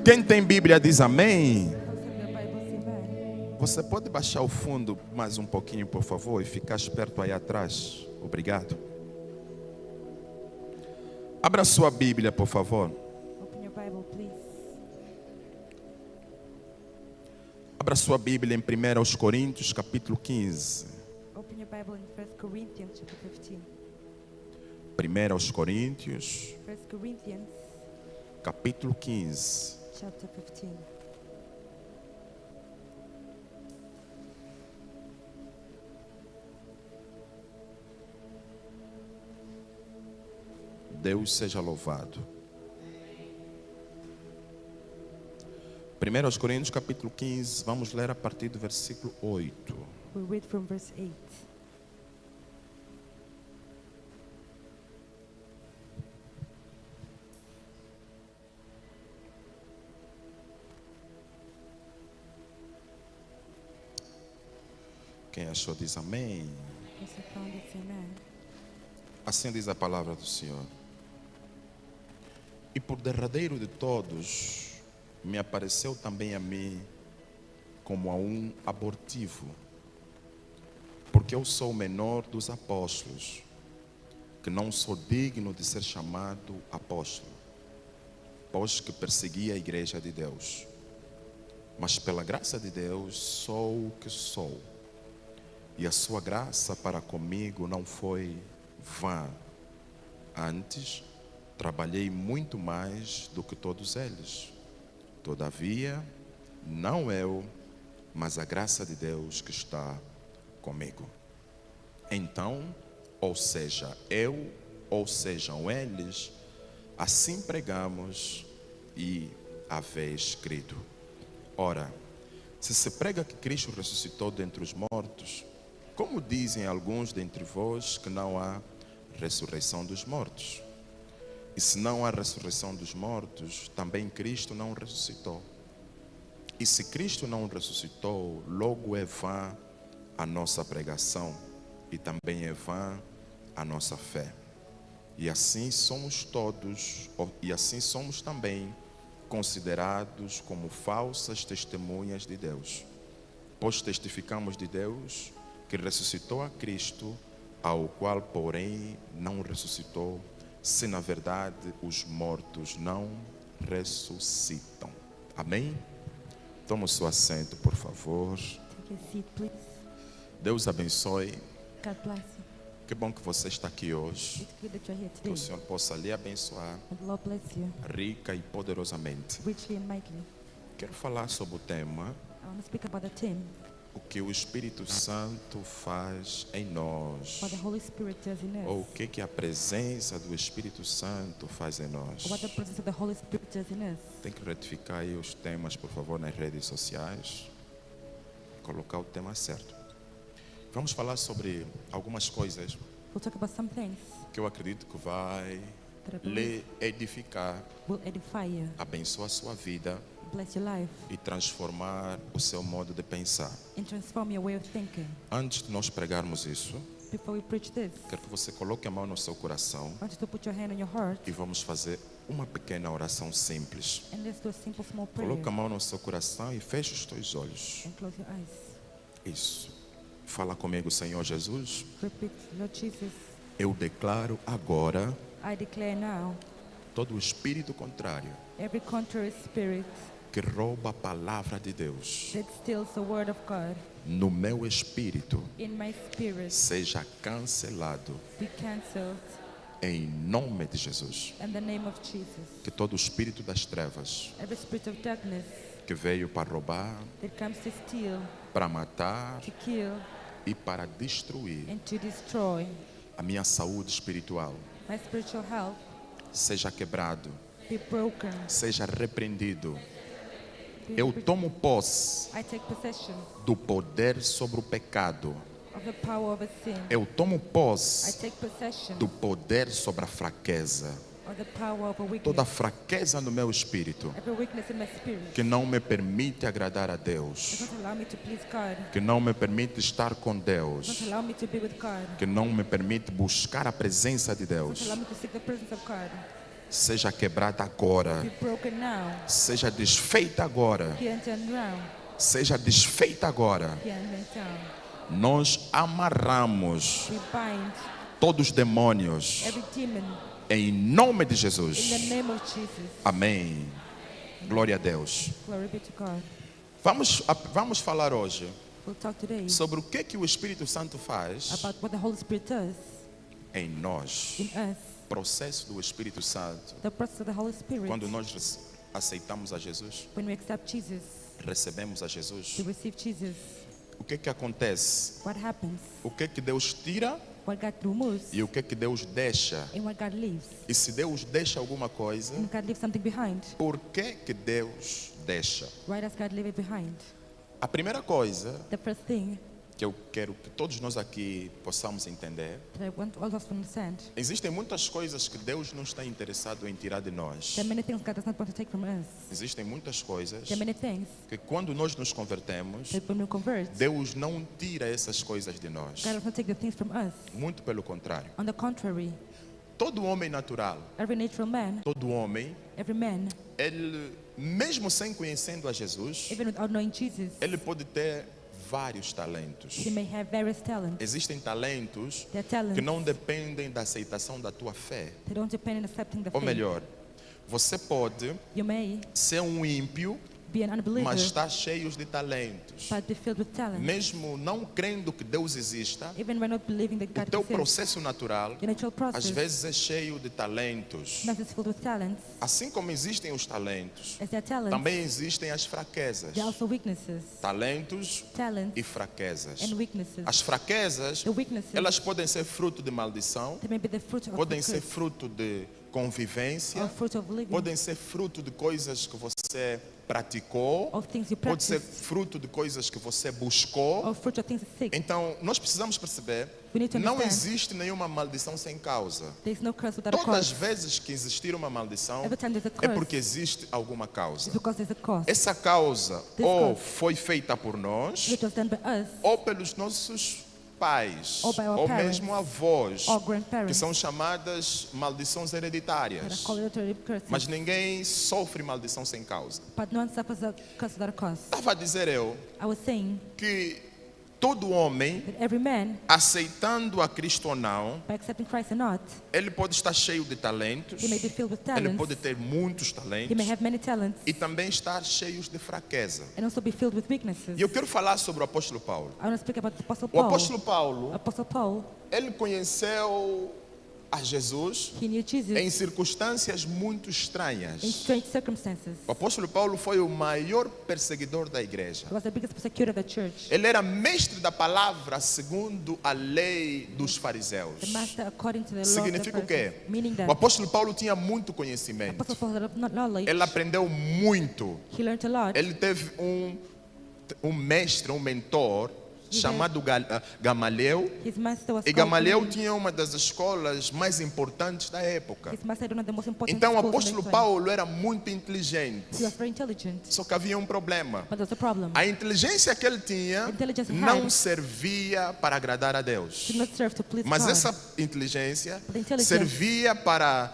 Quem tem Bíblia diz amém. Those in your Bible say amen. Você pode baixar o fundo mais um pouquinho, por favor, e ficar esperto aí atrás. Obrigado. Abra sua Bíblia, por favor. Open your Bible, please. Abra sua Bíblia em 1 Coríntios, capítulo 15. Open your Bible in 1 Corinthians chapter 15. 1 Coríntios, 1 Corinthians capítulo 15. chapter 15. Deus seja louvado. 1 Coríntios capítulo 15, vamos ler a partir do versículo 8. We'll read from verse 8. Quem achou diz amém. Those who found it say amen. Assim diz a palavra do Senhor. E por derradeiro de todos, me apareceu também a mim como a um abortivo, porque eu sou o menor dos apóstolos, que não sou digno de ser chamado apóstolo, pois que persegui a igreja de Deus. Mas pela graça de Deus sou o que sou, e a sua graça para comigo não foi vã. Antes, trabalhei muito mais do que todos eles. Todavia, não eu, mas a graça de Deus que está comigo. Então, ou seja eu, ou sejam eles, assim pregamos e haveis crido. Ora, se se prega que Cristo ressuscitou dentre os mortos, como dizem alguns dentre vós que não há ressurreição dos mortos? E se não há ressurreição dos mortos, também Cristo não ressuscitou. E se Cristo não ressuscitou, logo é vã a nossa pregação, e também é vã a nossa fé. E assim somos também considerados como falsas testemunhas de Deus. Pois testificamos de Deus que ressuscitou a Cristo, ao qual, porém, não ressuscitou, se na verdade os mortos não ressuscitam. Amém? Toma o seu assento, por favor. Take a seat, please. Deus abençoe. God bless you. Que bom que você está aqui hoje. It's good that you're here Que today. o Senhor possa lhe abençoar And the Lord bless you rica e poderosamente. richly and mightily. Quero falar sobre o tema: I want to speak about the theme, o que o Espírito Santo faz em nós. what the Holy Spirit does in Ou o us, que a presença do Espírito Santo faz em nós. or what the presence of the Holy Spirit does in us. Tem que retificar aí os temas, por favor, nas redes sociais. Colocar o tema certo. Vamos falar sobre algumas coisas We'll talk about some things que eu acredito que vai that I believe lhe edificar, will edify you, abençoar a sua vida bless your life, e transformar o seu modo de pensar. and transform your way of thinking. Antes de nós pregarmos isso, Before we preach this, quero que você coloque a mão no seu coração I want you to put your hand on your heart e vamos fazer uma pequena oração simples. and let's do a simple small prayer Coloque a mão no seu coração e feche os teus olhos. and close your eyes. Isso. Fala comigo, Senhor Jesus. Repeat, Lord Jesus, Eu declaro agora I declare now todo espírito contrário every contrary spirit que rouba a palavra de Deus that steals the word of God no meu espírito in my spirit seja cancelado be cancelled em nome de Jesus. in the name of Jesus. Que todo espírito das trevas Every spirit of darkness que veio para roubar, that comes to steal, para matar to kill, e para destruir and to destroy a minha saúde espiritual my spiritual health seja quebrado, be broken. seja repreendido. Be Eu re- tomo posse I take possession do poder sobre o pecado. of the power of a sin. Eu tomo I posse take possession do poder sobre a fraqueza. of the power of a weakness. Toda fraqueza no meu espírito Every weakness in my spirit que não me permite agradar a does Deus, not allow me to please God. que não me permite estar com Does Deus, not allow me to be with God. que não me permite buscar a presença de Does Deus. not allow me to seek the presence of God. seja quebrada agora, be broken now. seja desfeita agora, Be undone now. seja desfeita agora. Be undone down. Nós amarramos We bind todos os demônios every demon em nome de in the Jesus. name of Jesus. Amém. Glória a Deus. Glory be to God. Vamos falar hoje We'll talk today sobre o que o Espírito Santo faz about what the Holy Spirit does em nós. in us. Processo do Espírito Santo. The process of the Holy Spirit. Quando nós aceitamos a Jesus, When we accept Jesus, recebemos a we Jesus, receive Jesus. o que acontece? What happens? O que Deus tira What God removes e o que Deus deixa? and what God leaves. E se Deus deixa alguma coisa, And God leaves something behind. por que Deus deixa? Why does God leave it behind? A primeira coisa The first thing que eu quero que todos nós aqui possamos entender, that I want all of us to understand, existem muitas coisas que Deus não está interessado em tirar de nós. there are many things God does not want to take from us. Existem muitas coisas There are many things que quando nós nos convertemos, that when we convert, Deus não tira essas coisas de nós. God does not take the things from us. Muito pelo contrário. On the contrary, Todo homem natural, every natural man, todo homem, every man, ele, mesmo sem conhecendo a Jesus, even without knowing Jesus, ele pode ter vários talentos. he may have various talents. Existem talentos Their talents, que não dependem da aceitação da tua fé. they don't depend on accepting the Ou faith. melhor, você pode You may ser um ímpio, be an unbeliever, mas estar cheio de talentos. but be filled with talent. Mesmo não crendo que Deus exista, Even when not believing that o God teu exists, processo natural, your natural às process vezes, é cheio de talentos. not is filled with talents. Assim como existem os talentos, As their talents, também existem as fraquezas. there are also weaknesses. Talentos Talents e fraquezas. and weaknesses. As fraquezas, The weaknesses, elas podem ser fruto de maldição, they may be the fruit of podem the ser curse, fruto de convivência, or fruit of living, podem ser fruto de coisas que você praticou, of things you pode ser practice, fruto de coisas que você buscou. or fruit of things you seek. Então, nós precisamos perceber, We need to não understand existe nenhuma maldição sem causa. there is no curse without a Todas as cause. vezes que existir uma maldição, Every time there's a é curse, porque existe alguma causa. it's because there's a cause. Essa causa This ou cause, foi feita por nós, which was done by us, ou pelos nossos pais, Or by our ou parents, mesmo avós, or que grandparents, são chamadas maldições that are hereditárias. called hereditary curses. Mas ninguém sofre maldição sem causa. But no one suffers a curse without a cause. Estava a dizer eu I was saying que todo homem, that every man, aceitando a Cristo ou não, by accepting Christ or not, ele pode estar cheio de talentos, he may be filled with ele talents, pode ter muitos he talentos may have many talents, e também estar cheio de fraqueza. and also be filled with weaknesses. E eu quero falar sobre o apóstolo Paulo. I want to speak about the Apostle O Paul. apóstolo Paulo, Apostle Paul, ele conheceu a Jesus he knew Jesus em circunstâncias muito in estranhas. strange circumstances. O apóstolo Paulo foi o maior perseguidor da igreja. He was the biggest persecutor of the church, Ele era mestre da palavra segundo a lei dos the fariseus. master according to the law of the Significa o quê? Pharisees. Meaning O that apóstolo Paulo tinha muito conhecimento. Apostle Paul had not knowledge, Ele aprendeu muito. he learned a lot. Ele teve um mestre, um mentor, chamado Gamaliel. His master was E called Gamaliel Gamaliel. tinha uma das escolas mais importantes da época. His master had one of the most important Então o schools in apóstolo the time. Paulo era muito inteligente. He was very intelligent, Só que havia um problema. but there was a problem. A inteligência que ele tinha Intelligence he não had servia para agradar a Deus. did not serve to please Mas God. essa inteligência But intelligence servia para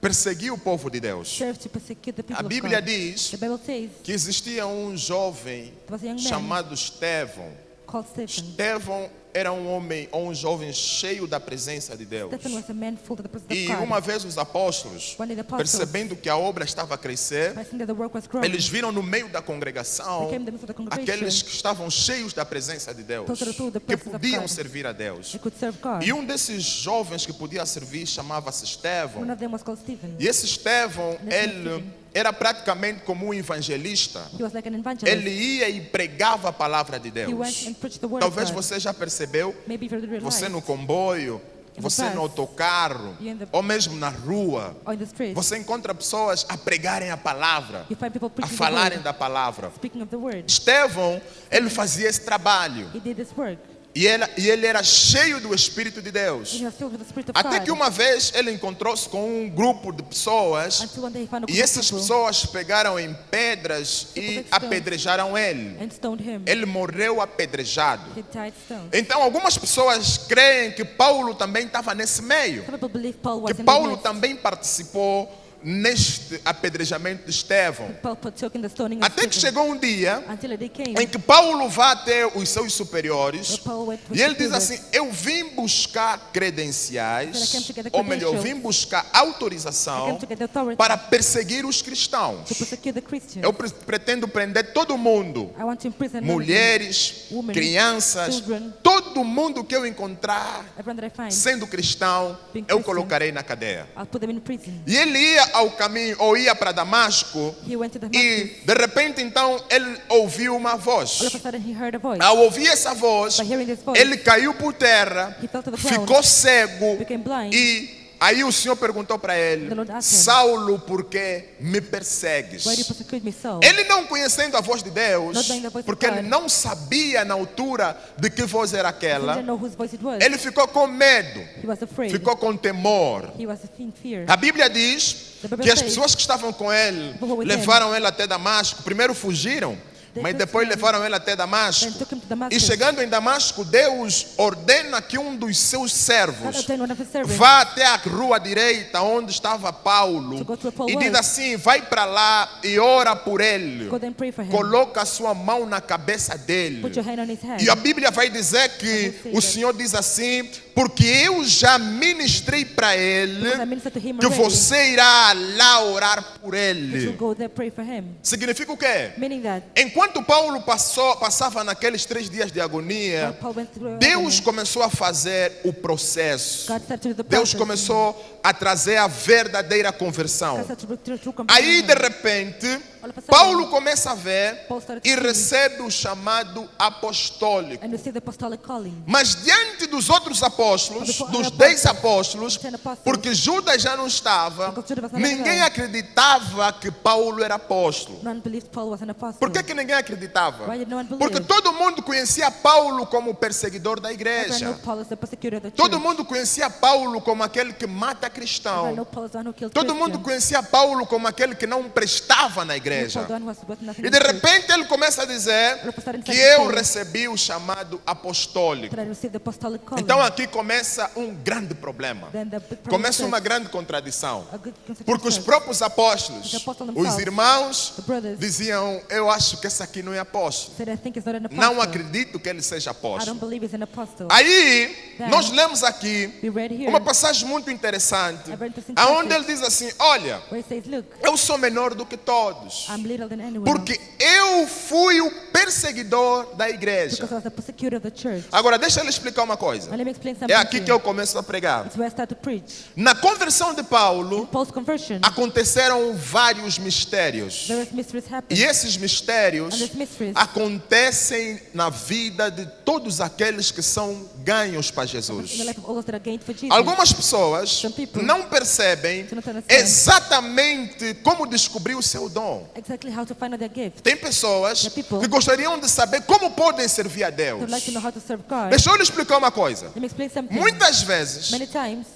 perseguir o povo de Deus. served to persecute the people A of Bíblia God. diz The Bible says que existia um jovem there was a young man chamado Estevão. called Stephen. Estevão era um homem ou um jovem cheio da presença de Deus. Stephen was a man full of the presence E of God. uma vez os apóstolos, One day the apostles, percebendo que a obra estava a crescer, by seeing that the work was growing, eles viram no meio da congregação they came in the midst of the congregation, aqueles que estavam cheios da presença de Deus, Those that are full of the que presence of podiam God. servir a Deus. they could serve God. E um desses jovens que podia servir chamava-se One Estevão. of them was called Stephen. E esse Estevão, ele era praticamente como um evangelista. He was like an evangelist. Ele ia e pregava a palavra de He went Deus. and preached the word Talvez of God. você já percebeu, Maybe you've realized, você no comboio, In the você no bus, autocarro, you in the- ou mesmo na rua, or in the street, você encontra pessoas a pregarem a palavra, you find people a preaching the falarem word, da palavra. speaking of the word. Estevão, ele fazia esse trabalho. He did this work. E ele era cheio do Espírito de Deus. He was filled with the Spirit of Até God. que uma vez ele encontrou-se com um grupo de pessoas Until one day he found a e group of essas people pessoas pegaram em pedras e apedrejaram ele. and stoned him. Ele morreu apedrejado. He died stoned. Então algumas pessoas creem que Paulo também estava nesse meio, Some people believe Paul que was in the Paulo midst, também participou neste apedrejamento de Estevão. Paul partook in the stoning of Até que Stephen. chegou um dia Until a day came em que Paulo vai até os seus superiores where Paul went with e ele diz superiors. assim: eu vim buscar credenciais, He said, "I came to get the ou melhor, eu vim credentials. buscar I autorização came to get the authority para perseguir os cristãos. to persecute the Christians. Eu pretendo prender todo mundo, I want to imprison mulheres, women, crianças, children, todo mundo que eu encontrar everyone that I find. sendo cristão, Being eu Christian. colocarei na cadeia. I'll put them in prison. E ele ia ao caminho, ou ia para Damasco, He went to Damascus. e de repente então ele ouviu uma voz. All of a sudden he heard a voice. Ao ouvir essa voz, By hearing this voice, ele caiu por terra, he fell to the ground, ficou cego became blind. e aí o Senhor perguntou para ele: The Lord asked him, Saulo, por que me persegues? Why do you persecute me so? Ele não conhecendo a voz de Deus, Not knowing the voice of porque ele God. não sabia na altura de que voz era He aquela, didn't know whose voice it was. ele ficou com medo, He was afraid. ficou com temor. He was in fear. A Bíblia diz The Bible que as says, pessoas que estavam com ele people with levaram ele até Damasco. Primeiro fugiram, They mas took depois him, levaram ele até Damasco. then took him to E Damascus. chegando em Damasco, Deus ordena que um dos seus God servos ordained one of his servants vá até a rua direita onde estava Paulo to go to where Paul e diz was. assim: vai para lá e ora por ele. Go there and pray for him. Coloca a sua mão na cabeça dele. Put your hand on his head. E a Bíblia vai dizer que o Senhor diz assim: porque eu já ministrei para ele Because I ministered to him que already. você irá lá orar por You ele. go there, pray for him. Significa o quê? Meaning that Enquanto Paulo passava naqueles 3 dias de agonia, Paul went through Deus agony. começou a fazer o processo. God started to do the Deus process. começou a trazer a verdadeira conversão. God started to bring true Aí, conversion. de repente, All of a sudden, Paulo começa a ver Paul started to e see recebe o chamado apostólico. and receive the apostolic calling. Mas diante dos outros apóstolos, Before dos other 10 apostles, apóstolos, 10 apostles, porque Judas já não estava, because Judas was not ninguém there. acreditava que Paulo era apóstolo. None believed Paul was an apostle. Por que ninguém acreditava? Why did no one believe? Porque todo mundo conhecia Paulo como perseguidor da Everyone igreja. knew Paul as the persecutor of the Todo church. mundo conhecia Paulo como aquele que mata Everyone cristão. knew Paul as the one who killed Todo mundo Christians. conhecia Paulo como aquele que não prestava na Paul igreja. the one who was worth nothing E in de the church. repente ele começa a dizer que eu recebi o chamado apostólico. That I received the apostolic calling. Então aqui começa um grande problema. Then the big problem Começa uma starts. grande contradição. A good consequence Porque os starts. próprios apóstolos, The apostles os themselves, irmãos, the brothers, diziam: eu acho que esse aqui não é apóstolo. said, I think he's not an apostle. Não acredito que ele seja I don't apóstolo. believe he's an apostle. Aí, Then, nós lemos aqui we read here uma passagem muito interessante, a very interesting aonde passage. ele diz assim: olha, where it says, look, eu sou menor do que todos, I'm little than anyone porque else, eu fui o perseguidor da because igreja. I was the persecutor of the church. Agora, deixa ele explicar uma coisa. Now let me explain something É aqui to que you. eu começo a pregar. It's where I start to preach. Na conversão de Paulo, Paul's conversion, aconteceram vários mistérios. there was mysteries happening. E esses mistérios And these mysteries acontecem na vida de todos aqueles que são ganhos para in the Jesus. life of all those that are gained for Jesus. Algumas pessoas Some people não percebem do not understand exatamente como descobrir o seu dom. exactly how to find out their gift. Tem pessoas The people que gostariam de saber como podem servir a They Deus. would like to know how to serve God. Deixa eu lhe explicar uma coisa. Let me explain something. Muitas vezes, Many times,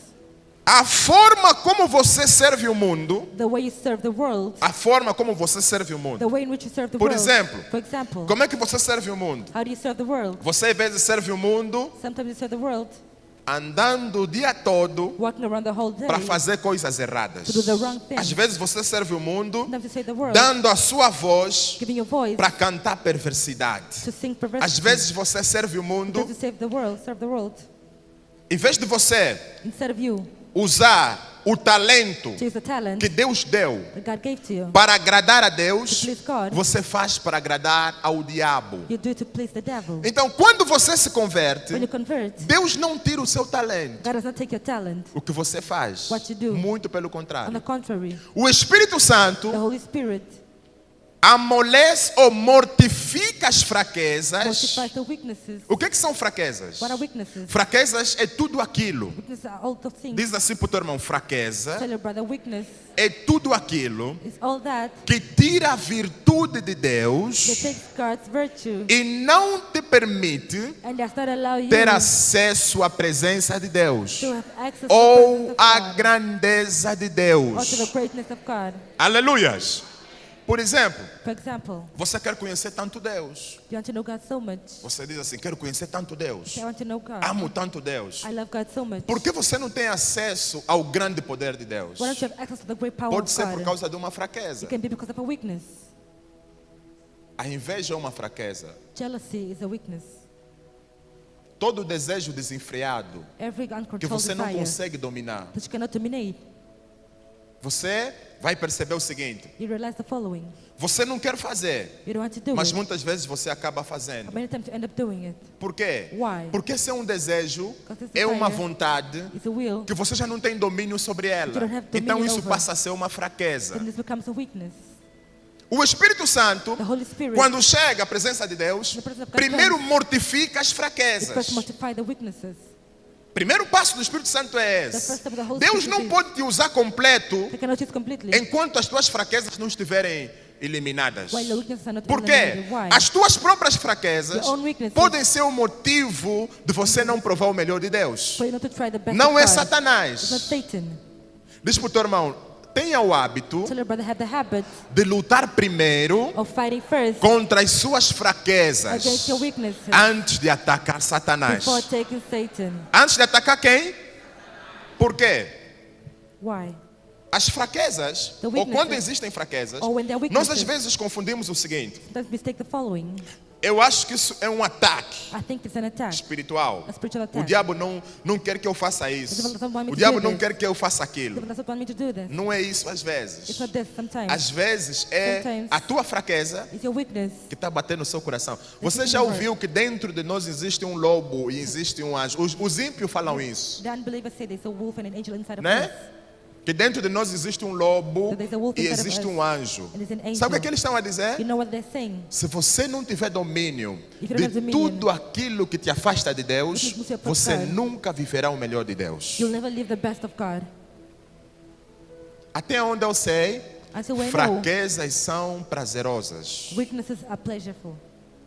a forma como você serve o mundo, the way you serve the world, a forma como você serve o mundo. the way in which you serve the Por world. exemplo, For example, Como é que você serve o mundo? how do you serve the world? Você às vezes serve o mundo Sometimes you serve the world andando o dia todo walking around the whole day para fazer coisas erradas. to do the wrong thing. Às vezes você serve o mundo Sometimes you serve the world dando a sua voz giving your voice para cantar perversidade. to sing Às perversity. vezes você serve o Sometimes mundo, you serve the world em vez de você instead of you usar o talento to use the talent que Deus deu that God gave to you. para agradar a Deus, To please God. você faz para agradar ao diabo. You do it to please the devil. Então, quando você se converte, When you convert, Deus não tira o seu talento. God does not take your talent. O que você faz, What you do. muito pelo On the contrário. contrary, O Espírito the Santo Holy Spirit amolece ou mortifica as fraquezas. mortifies the weaknesses. O que são fraquezas? What are weaknesses? Fraquezas é tudo aquilo. Weaknesses are all the things. Diz assim para o teu irmão: fraqueza Tell your brother, weakness é tudo aquilo is all that que tira a virtude de that Deus takes God's virtue e não te permite and does not allow you ter acesso à presença de Deus to have access to the ou presence à of God grandeza de or to Deus. the greatness of God. Aleluias. Por exemplo, For example, você quer conhecer tanto Deus. you want to know God so much. Você diz assim, quero conhecer tanto Deus. I want to know God. Amo tanto Deus. I love God so much. Por que você não tem acesso ao grande poder de Deus? Why don't you have access to the great power Pode of ser por God? causa de uma fraqueza. It can be because of a weakness. A inveja é uma fraqueza. Jealousy is a weakness. Todo desejo desenfreado Every que uncontrolled você não desire consegue dominar. that you cannot dominate. Você vai perceber o seguinte: You realize the following. você não quer fazer, You don't want to do mas it. muitas vezes você acaba fazendo. Many times you end up doing it. Por quê? Why? Porque esse é um desejo, Because this é uma desire vontade It's a will. que você já não tem domínio sobre ela. You don't have dominion Então isso over. passa a ser uma fraqueza. Then this becomes a weakness. O Espírito Santo, The Holy Spirit, quando chega à presença de Deus, The presence of God primeiro comes. mortifica as it first fraquezas. mortify the weaknesses. Primeiro passo do Espírito Santo é The esse. first step of the Holy Deus Spirit não is- pode te usar completo They cannot use completely. enquanto as tuas fraquezas não estiverem eliminadas. While the weaknesses are not Por quê? eliminated. Why? As tuas próprias fraquezas Your own weaknesses. podem ser o motivo de você não provar o melhor de Deus. For you not to try the best Não of é God. It's not Satanás. Satan. Diz para o teu irmão, tenha o hábito Tell your brother have the habit de lutar primeiro of fighting first contra as suas fraquezas against your weaknesses antes de atacar Satanás. before taking Satan. Antes de atacar quem? Por quê? Why? As fraquezas, The ou weaknesses. quando existem fraquezas, Or when there are nós às weaknesses. vezes confundimos o seguinte: Sometimes we mistake the following. eu acho que isso é um ataque I think it's an attack. espiritual. A spiritual O attack. diabo não quer que eu faça The isso. devil doesn't want me O to diabo do não this. quer que eu faça The aquilo. devil doesn't want me to do this. Não é isso às It's vezes. not this sometimes. Às vezes é Sometimes. a tua fraqueza It's your weakness. que está batendo no seu coração. Você já ouviu que dentro de nós existe um lobo e existe um anjo? Os ímpios falam isso, The unbelievers say there's a wolf and an angel inside of né? us. Que dentro de nós existe um lobo So there's a wolf e inside of existe us. um anjo. And there's an angel. Sabe o que eles estão a dizer? You know what they're saying? Se você não tiver domínio If you don't de have dominion, tudo aquilo que te afasta de Deus, If you lose your você God, nunca viverá o melhor de Deus. You'll never live the best of God. Até onde eu sei, Until we know fraquezas são prazerosas. weaknesses are pleasureful.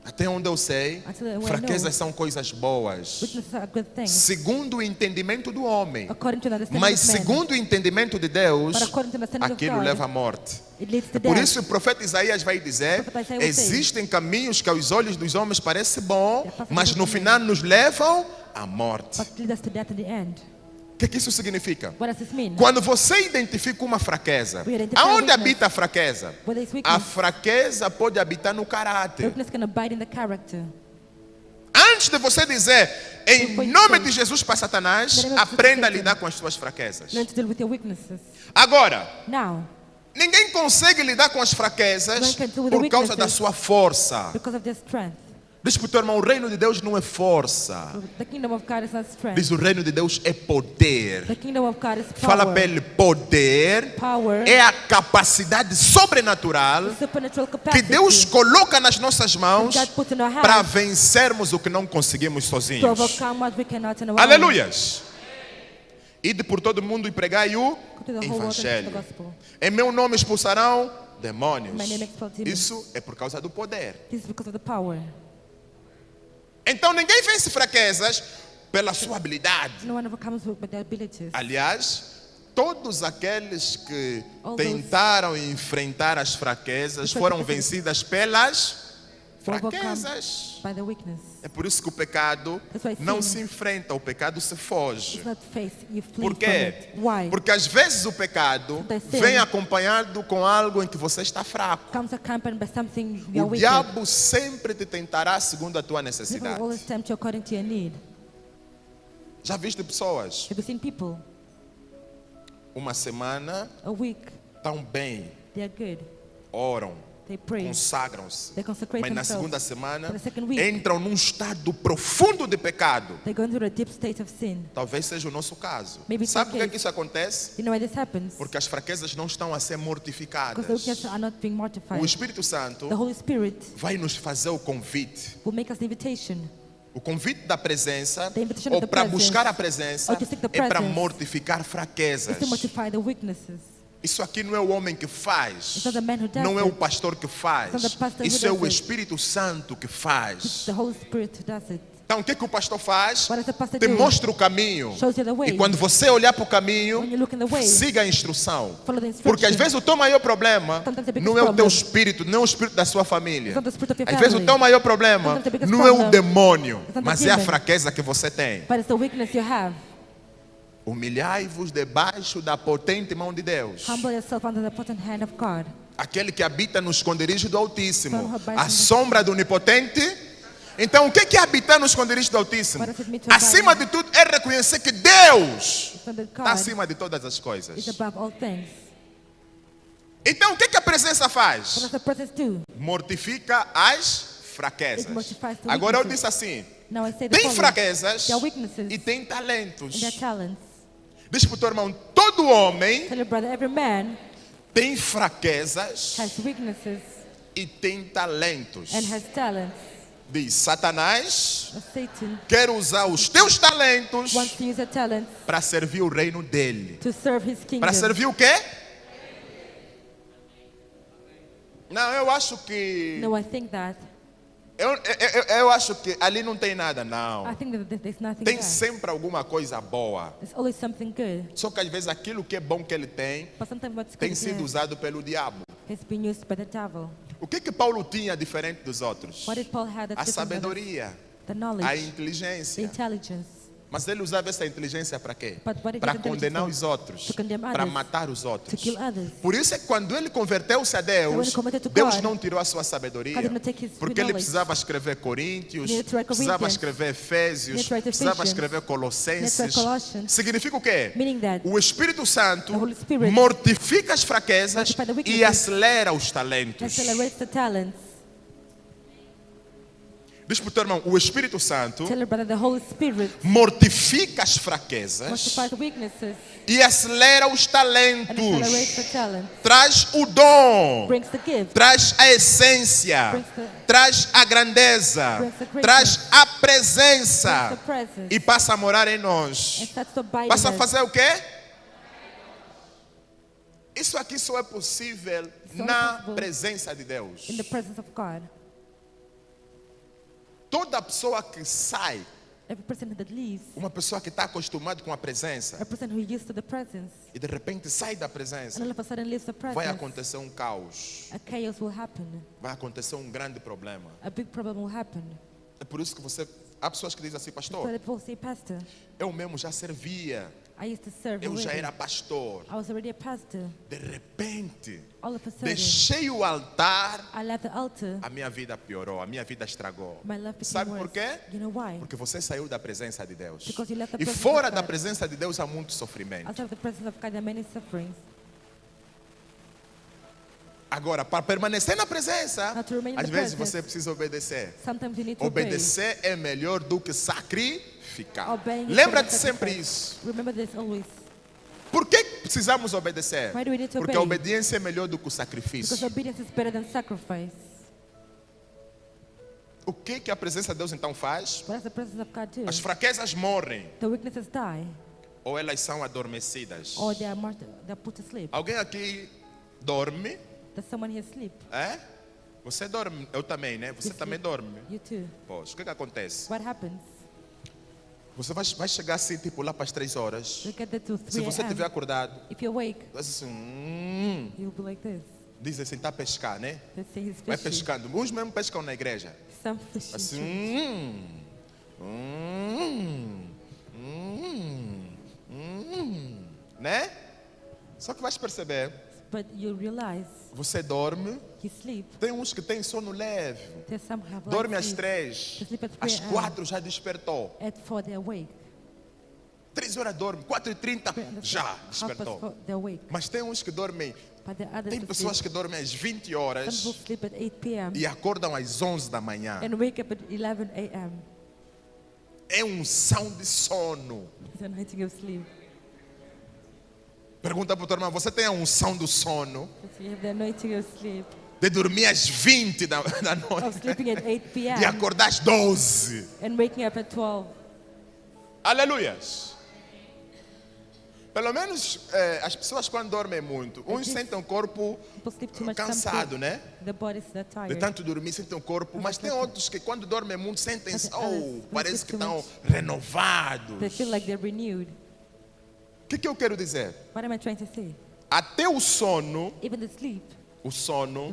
Até onde eu sei, Until we know fraquezas são coisas boas. Weaknesses are good things. Segundo o entendimento do homem. According to the understanding Mas of man. segundo o entendimento de Deus, But according to the understanding of aquilo God, leva à morte. it leads to Por death. isso o profeta Isaías vai dizer: O profeta Isaías vai dizer, existem caminhos que aos olhos dos homens parecem bom, mas no final nos levam à morte. But lead us to death in the end. O que isso significa? What does this mean? Quando você identifica uma fraqueza, We identify aonde weakness. habita a fraqueza? Where there is A weakness, fraqueza pode habitar no caráter. weakness can abide in the character. Antes de você dizer em Before you nome say, de Jesus para Satanás, in the name of aprenda a Jesus, lidar com as suas fraquezas. Learn to deal with your weaknesses. Agora, Now, ninguém consegue lidar com as fraquezas No one can deal with the por causa da weaknesses. sua força. because of their strength. Diz para o teu irmão, o reino de Deus não é força. The kingdom of God is not strength. Diz, o reino de Deus é poder. The kingdom of God is Fala power. para ele, poder Power. é a capacidade sobrenatural Supernatural que capacity. Deus coloca nas nossas mãos God put in our hands para vencermos o que não conseguimos to sozinhos. overcome what we cannot in our own. Aleluias! Ide por todo mundo e pregai o Go to the whole world and preach the evangelho. gospel. Em meu nome expulsarão demônios. My name expels demons. Isso é por causa do poder. This is because of the power. Então ninguém vence fraquezas pela sua habilidade. No one overcomes with their abilities. Aliás, todos aqueles que All those- tentaram enfrentar as fraquezas Because foram of the- vencidas pelas Overcome fraquezas. by the weakness. É por isso que o pecado That's why não sin- se enfrenta, o pecado se foge. It's not face, you flee Por from quê? it. Why? Porque às vezes o pecado Sometimes sin- vem acompanhado com algo em que você está fraco. Comes accompanied by something you are O weak diabo sempre te tentará segundo a tua with. People necessidade. always tempt you according to your need. Já viste pessoas, Have you seen people uma semana, a week, tão bem, they are good, oram, they pray, consagram-se. they consecrate Mas na themselves. segunda semana For the second week, entram num estado profundo de pecado. they go into a deep state of sin. Talvez seja o nosso caso. Maybe it's Sabe por your que que isso acontece? You know why this happens? Porque as fraquezas não estão a ser mortificadas. Because the weaknesses are not being mortified. O Espírito Santo The Holy Spirit vai nos fazer o convite. will make us the invitation. O convite da presença, The invitation ou of the para presence, buscar a presença, or to seek the é para presence, mortificar fraquezas. is to mortify the weaknesses. Isso aqui não é o homem que faz, It's not the man who does não é o it. pastor que faz, It's not the pastor who isso é does o it. Espírito Santo que It's faz. the Holy Spirit who does it. Então o que o pastor faz? What does the pastor Te do? mostra o caminho. Shows you the way. E quando você olhar para o caminho, When you look in the way, siga a instrução. follow the Porque às instruction. vezes o teu maior problema Sometimes the biggest não é o teu problem espírito, não é o espírito da sua família. is not the spirit of your Às vezes o family. teu maior problema Sometimes the biggest não é o problem demônio, is not the mas é a demon. fraqueza que você tem. But it's the weakness you have. Humilhai-vos debaixo da potente mão de Deus. Humble yourself under the potent hand of God. Aquele que habita no esconderijo do Altíssimo, Son who abides a in the- sombra do Onipotente. Então, o que é habitar no esconderijo do Altíssimo? What does it mean to Acima abide de tudo, é reconhecer que Deus So that está God acima de todas as is coisas. above all things. Então, o que a presença What faz? does the presence do? Mortifica as fraquezas. It mortifies the Agora eu weaknesses. disse assim: Now I say the tem following. fraquezas There are weaknesses e tem talentos. and there are talents. Diz para o teu irmão: todo homem Tell your brother, every man tem fraquezas has weaknesses e tem talentos. and has talents. Diz: Satanás Satan quer usar os teus talentos wants to use your talents para servir o reino dele. to serve his kingdom. Para servir o quê? Não, eu acho que. No, I think that. Eu acho que ali não tem nada, I não. think that there's nothing Tem there. sempre alguma coisa boa. There's always something good. Só que às vezes aquilo que é bom que ele tem But sometimes what's tem good sido usado pelo diabo. has been used by the devil. O que Paulo tinha diferente dos outros? What did Paul have that's A different than others? sabedoria, The a knowledge, the inteligência. intelligence. Mas ele usava essa inteligência para quê? But what did he Para use intelligence condenar for? os outros, To condemn para others, matar os to outros. kill others. Por isso é que quando ele converteu-se a So when Deus, he converted to Deus God, não tirou a sua sabedoria. God did not take his Porque ele knowledge. precisava escrever Coríntios, He needed to write precisava Corinthians. escrever He Efésios, needed to write precisava Ephesians. escrever He needed to Colossenses. write Colossians. Significa o quê? Meaning that O Espírito Santo the Holy Spirit mortifica as fraquezas mortify the e weaknesses acelera os talentos. accelerates the talents. Diz para o teu irmão, o Espírito Santo Tell your brother the Holy Spirit mortifica as fraquezas mortifies the weaknesses e acelera os and talentos. accelerates the talents. Traz o dom, Brings the gift. traz a essência, Brings the- traz a grandeza, Brings the greatness. traz a Brings presença the presence. e passa a morar em And nós. starts to abide Passa a in us. fazer o quê? Isso aqui só é possível only na possible presença de Deus. In the presence of God. Toda pessoa que sai, Every person that leaves, uma pessoa que está acostumada com a presença a person who used to the presence, e de repente sai da presença, and all of a sudden leaves the vai presence, acontecer um caos, a chaos will happen. vai acontecer um grande problema. A big problem will happen. É por isso que há pessoas que dizem assim, So pastor, that people say, Pastor, eu mesmo já servia, I used to serve eu já already. era pastor. I was already a pastor. De repente, All of a sudden, deixei o altar, I left the altar. a minha vida piorou, a minha vida estragou. My life became Sabe por worse. quê? You know why? Porque você saiu da presença de Deus. Because you left the E presence fora of da God. presença de Deus há muito sofrimento. Outside of the presence of God, there are many sufferings. Agora, para permanecer na presença, Now, to remain in às the vezes presence, você precisa obedecer. Sometimes you need to obey. Obedecer é melhor do que sacrificar. Obeying is Lembra-te better than sempre sacrifice. isso. Remember this always. Por que precisamos obedecer? Why do we need to Porque a obey? obediência é melhor do que o sacrifício. Because obedience is better than sacrifice. O que a presença de Deus então faz? What does the presence of God do? As fraquezas morrem The weaknesses die, ou elas são adormecidas. or they are put to sleep. Alguém aqui dorme? Does someone here sleep? É? Você dorme? Eu também, né? Você You também sleep. dorme. You too. Pois, o que acontece? What happens? Você vai chegar assim, tipo, lá para as 3 horas. You get there to Se 3 você estiver a.m. acordado, If you're awake, vai assim, you'll be like this. diz assim, está a pescar, né? Let's say he's Vai fishing. pescando. Uns mesmo pescam na igreja. Some fishing. Assim, né? Só que vais perceber, But you realize você dorme, you sleep. tem uns que têm sono leve. There's some who have Dorme light às sleep. 3, They sleep at às 3 a.m. 4 já despertou. At 4 they're awake. 3 horas dorme, 4h30 já Half despertou. past 4 they're awake. Mas tem uns que dormem, But the others tem who pessoas sleep, que dormem às 20 some horas people sleep at 8 p.m. e acordam às 11 da manhã. and wake up at 11 a.m. É unção de sono. It's the anointing of sleep. Pergunta para o teu irmão, você tem a unção do sono? So you have the anointing of sleep. De dormir às 20 da Of noite sleeping at 8 p.m. e acordar às 12. and waking up at 12. Aleluias. Pelo menos as pessoas quando dormem muito, uns sentem o corpo People sleep too much. cansado, né? The body's that De tired. tanto dormir, sentem o corpo. Mas tem outros que quando dormem muito, sentem-se, Others, parece que too estão much. renovados. They feel like they're renewed. O que eu quero dizer? What am I trying to say? Até o sono Even the sleep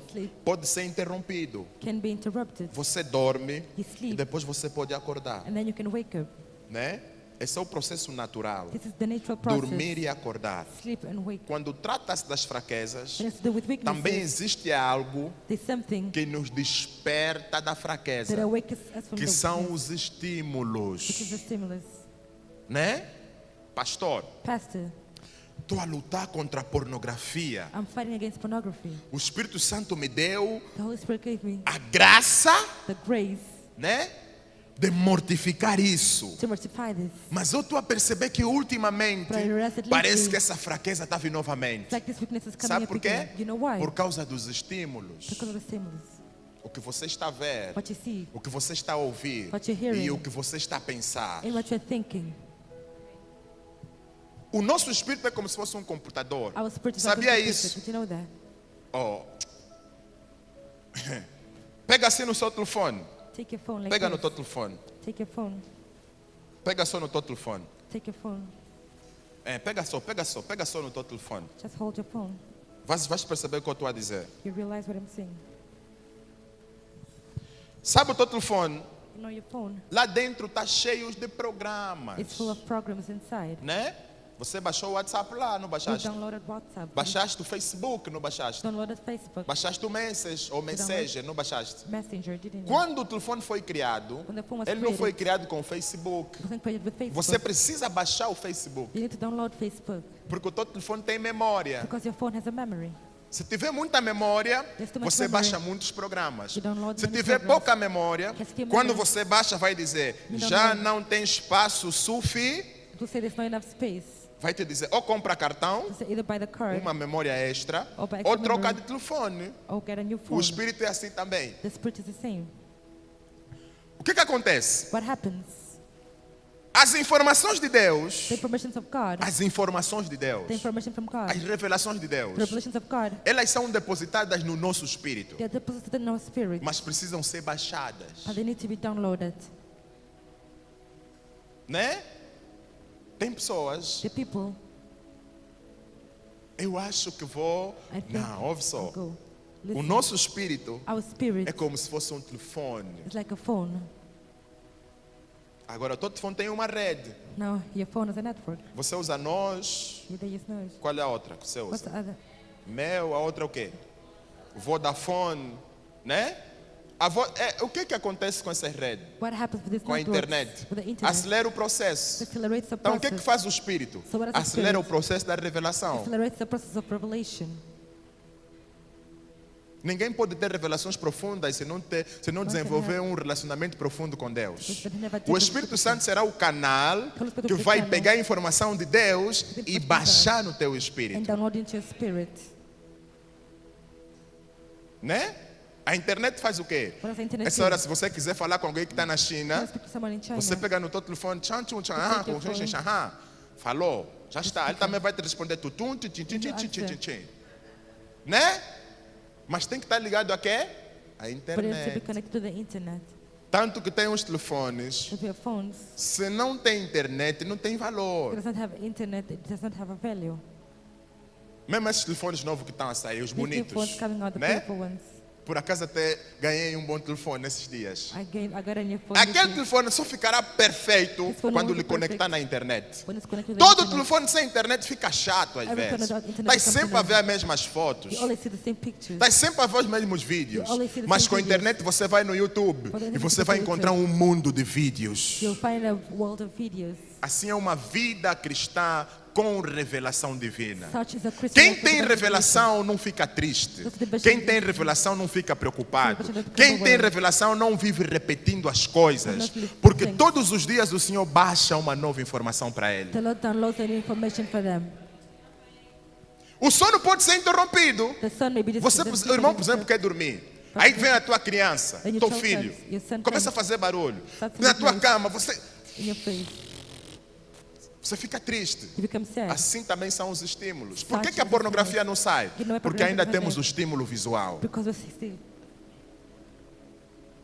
Sleep. pode ser interrompido. can be interrupted. Você dorme You e sleep, depois você pode acordar, and then you can wake up. né? Esse é o processo natural. This is the natural process. Dormir e acordar. Sleep and wake. Quando trata-se das fraquezas, It has to do with também weaknesses. existe algo There's something que nos desperta da that fraqueza, awakens us from que the são weakness, os estímulos, which is the stimulus. né? Pastor, Pastor, estou a lutar contra a pornografia. I'm fighting against pornography. O Espírito Santo me deu The Holy Spirit gave me a graça, the grace né, de mortificar isso. to mortify this. Mas eu estou a perceber que ultimamente But I realized that parece lately, que essa fraqueza está vindo novamente. It's like this weakness is coming Sabe up por quê? again. You know why? Por causa dos estímulos. Because of the stimulus. O que você está a ver, What you see, o que você está a ouvir What you're hearing. e o que você está a pensar. and what you're thinking. O nosso espírito é como se fosse um computador. Our spirit is Sabia like a computer. isso? Did you know that? Oh. Pega assim no seu telefone. Take your phone like Pega no this. teu telefone. Take your phone. Pega só no teu telefone. Take your phone. Pega só no teu telefone. Just hold your phone. Vais perceber o que eu estou a dizer. You realize what I'm saying. Sabe o teu telefone? You know your phone. Lá dentro está cheio de programas. It's full of programs inside. Né? Você baixou o WhatsApp lá, não You baixaste? downloaded WhatsApp. Baixaste o Facebook, não You baixaste? downloaded Facebook. Baixaste o Message ou Messenger, não baixaste? Messenger, didn't you? Quando o telefone foi criado, When the phone was ele não foi created, criado com o Facebook. it wasn't created with Facebook. Você precisa baixar o Facebook, You need to download Facebook porque o teu telefone tem memória. because your phone has a memory. Se tiver muita memória, There's too much você memory. baixa muitos programas. You download Se many tiver programs. pouca memória, Yes, few quando memory. você baixa, vai dizer: You já download. não tem espaço suficiente. It will say there's not enough space. Vai te dizer: ou compra cartão, So either buy the card uma memória extra, Or buy ou extra troca memory. de telefone. or get a new O phone. espírito é assim também. The spirit is the same. O que acontece? What happens? As informações de Deus, The informations of God. as informações de Deus, The information from God. as revelações de Deus, The revelations of God. elas são depositadas no nosso espírito, They are deposited in our spirit. mas precisam ser baixadas, And they need to be downloaded. né? Tem pessoas, The people, eu acho que vou. I think, Não, ouve só. will go. O Listen. nosso espírito Our spirit é como se fosse um telefone. is like a phone. Agora, o teu telefone tem uma rede. Now your phone is a network. Você usa nós. You use nose. Qual é a outra que você What's the usa? other? Meu, a outra é o quê? Vodafone, né? O que acontece com essa rede? What happens with this Com a network? internet? With the internet. Acelera o processo. It accelerates the Então, o process. que faz o espírito? So what does the Acelera o Spirit? processo da revelação. Accelerates the process of revelation. Ninguém pode ter revelações profundas se não desenvolver um relacionamento profundo com Deus. O Espírito Santo será o canal que vai pegar a informação de Deus e baixar no teu And espírito, download into your spirit. né? A internet faz o quê? What does the internet Essa do? hora, se você quiser falar com alguém que está na You China, can speak to someone in China. você pega no teu telefone, tchan, tchum, tchan, You take your tchum, phone. tchum, tchum, falou, já está. Ele também vai te responder, tutum, tchim, tchim, tchim, You tchim, tchim, answer. tchim. Né? Mas tem que estar ligado a quê? A But it has to be internet. connected to the internet. Tanto que tem os telefones, If your phones se não tem internet, não tem valor. does not have internet, it does not have a value. Mesmo esses telefones novos que estão a sair, os These new phones bonitos, coming out, the né? beautiful ones. Por acaso até ganhei um bom telefone nesses dias. I got a new phone. Aquele this week. telefone só ficará perfeito Esse phone quando will lhe be conectar perfect na internet. When it's connected to the Todo internet. telefone sem internet fica chato às Every phone vezes. without internet Estás becomes sempre a ver as annoying. mesmas fotos. You always see the same pictures. Estás sempre a ver os mesmos vídeos. You always see the Mas same com a videos. internet você vai no YouTube But then e you você go vai to encontrar um mundo de vídeos. You'll find a world of videos. Assim é uma vida cristã com revelação divina. Such is a Christian Quem life tem with revelação não fica triste. Quem tem revelação não fica preocupado. Quem tem revelação não vive repetindo as coisas. Porque todos os dias o Senhor baixa uma nova informação para ele. The Lord downloads any information for them. O sono pode ser interrompido. The son may be Você, o irmão, por exemplo, quer dormir. Aí vem a tua criança, And your teu child filho, comes, your son começa a comes. fazer barulho. Starts to Na make tua noise. cama, você... In your face. Você fica triste. You become sad. Assim também são os estímulos. Por que Such a pornografia não sai? You know, Porque ainda pornography temos o estímulo visual. Because we see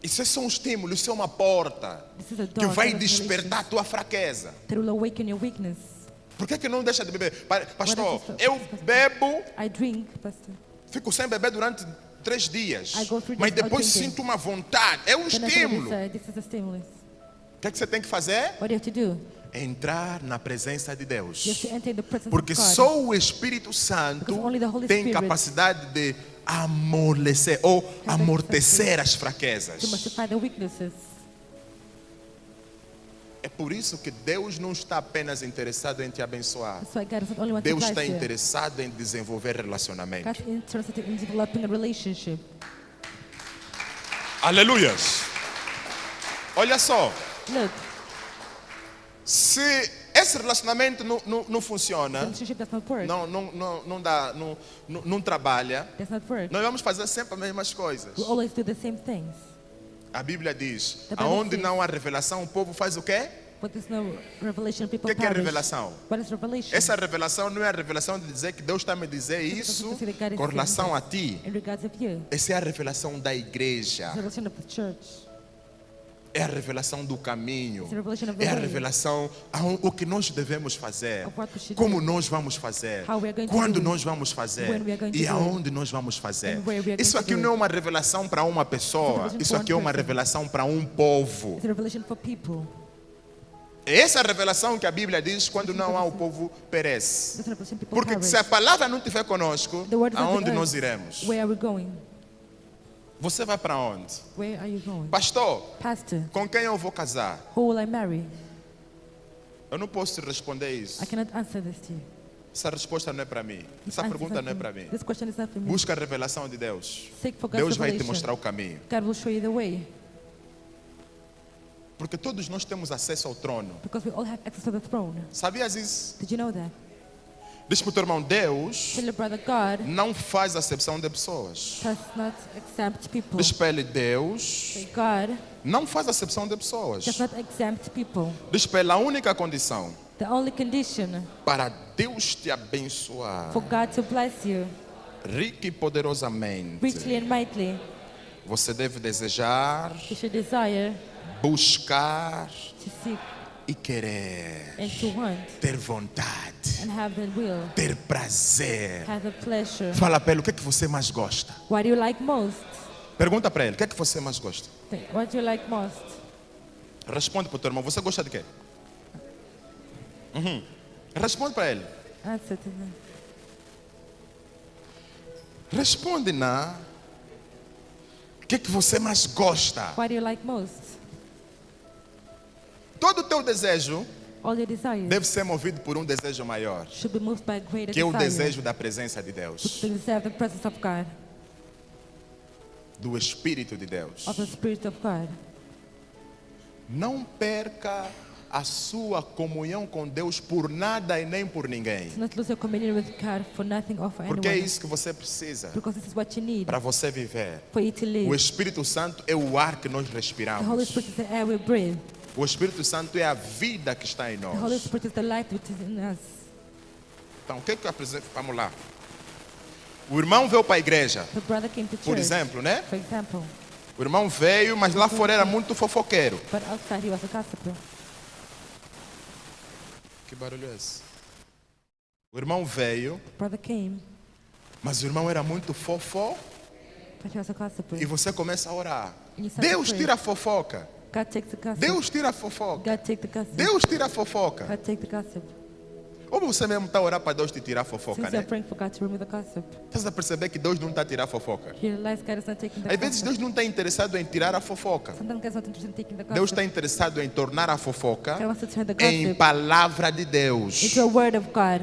Isso é só um estímulo, isso é uma porta this is a que door vai of despertar a tua fraqueza. that will awaken your weakness. Por que não deixa de beber? Pastor, What is eu bebo, I drink, Pastor. fico sem beber durante 3 dias. I go through Mas this depois drinking. sinto uma vontade. É um Then I estímulo. say, this is a stimulus. O que é que você tem que fazer? What do you have to do? Entrar na presença de Deus. You have to enter in the presence Porque of God. só o Espírito Santo Because only the Holy tem Spirit capacidade de amolecer ou amortecer as fraquezas. to justify the weaknesses. É por isso que Deus não está apenas interessado em te abençoar. That's why God doesn't only want Deus to está bless you. interessado em desenvolver relacionamento. God's interested in developing a relationship. Aleluias. Olha só, Look, se esse relacionamento não funciona, the relationship does not work. não dá, não trabalha, Does not work. nós vamos fazer sempre as mesmas coisas. We always do the same things. A Bíblia diz, The Bible aonde says- não há revelação, o povo faz o quê? But there's no revelation. O People que é perish. revelação? What is revelation? Essa revelação não é a revelação de dizer que Deus está me dizer isso com relação a ti. In regards of you. Essa é a revelação da igreja. It's a revelation of the church. É a revelação do caminho. It's a revelation of the É a way. revelação o que nós devemos fazer. Of what we should Como do. nós vamos fazer. How we are going to Quando do it. nós vamos fazer. When we are going to E do it. aonde nós vamos fazer. And where we are Isso going to aqui do não é it. uma revelação para uma pessoa. revelation Isso for aqui é one uma person. revelação para um povo. It's a revelation for people. É essa revelação que a Bíblia diz quando não há o povo perece. It's a revelation people Porque perish. se a palavra não estiver conosco, The word is not aonde with nós us. iremos? Where are we going? Você vai para onde? Where are you going? Pastor, Pastor, com quem eu vou casar? who will I marry? Eu não posso te responder isso. I cannot answer this to you. Essa resposta não é para mim. Essa Answer pergunta not não é for para me. mim. This question is not for me. Busca a revelação de Deus. Seek for God's Deus vai te revelation. mostrar o caminho. God will show you the way. Porque todos nós temos acesso ao trono. Because we all have access to the throne. Sabias isso? Did you know that? Diz para o teu irmão, Deus Tell your brother, God não faz acepção de pessoas. does not exempt people. Diz para ele, Deus Say, God não faz acepção de pessoas. does not exempt people. Diz para ele, a única condição The only condition para Deus te abençoar for God to bless you rica e poderosamente, richly and mightily, você deve desejar, you should desire buscar to seek e querer, and to want ter vontade, and have the will, ter prazer. have the pleasure. Fala para ele, o que é que você mais gosta? What do you like most? Pergunta para ele, o que é que você mais gosta? What do you like most? Responde para o teu irmão, você gosta de quê? Responde para ele. Answer to them. Responde na. O que é que você mais gosta? What do you like most? Todo o teu desejo All your desires deve ser movido por um desejo maior, should be moved by a greater que é o desire. desejo da presença de Deus, To deserve the presence of God, do Espírito de Deus. of the Spirit of God. Não perca a sua comunhão com Deus por nada e nem por ninguém. Do not lose your communion with God for nothing or for Porque é anyone. isso que você precisa Because this is what you need para você viver. for you to O live. Espírito Santo é o ar que nós The Holy respiramos. Spirit is the air we breathe. O Espírito Santo é a vida que está em The Holy nós. Spirit is the light which is in us. Então, o que é que eu apresento? Vamos lá. O irmão veio para a igreja, The brother came to por church, exemplo, né? for example, O irmão veio, mas lá fora era muito fofoqueiro. but outside he was a gossiper. Que barulho é esse? O irmão veio, The brother came, mas o irmão era muito fofo but he was a gossiper. e você começa a orar. And you start to Deus pray. tira a fofoca. God takes the gossip. Deus tira a fofoca. God take the gossip. Deus tira a fofoca. God take the gossip. Ou você mesmo está a orar para Deus te tirar a fofoca, Since né? you're praying for God to remove the gossip, Estás a perceber que Deus não está a tirar a fofoca. you realize God is not taking the Às vezes gossip. Deus não está interessado em tirar a fofoca. Sometimes God's not interested in taking the gossip. Deus está interessado em tornar a fofoca God wants to turn the em gossip palavra de Deus. into a word of God.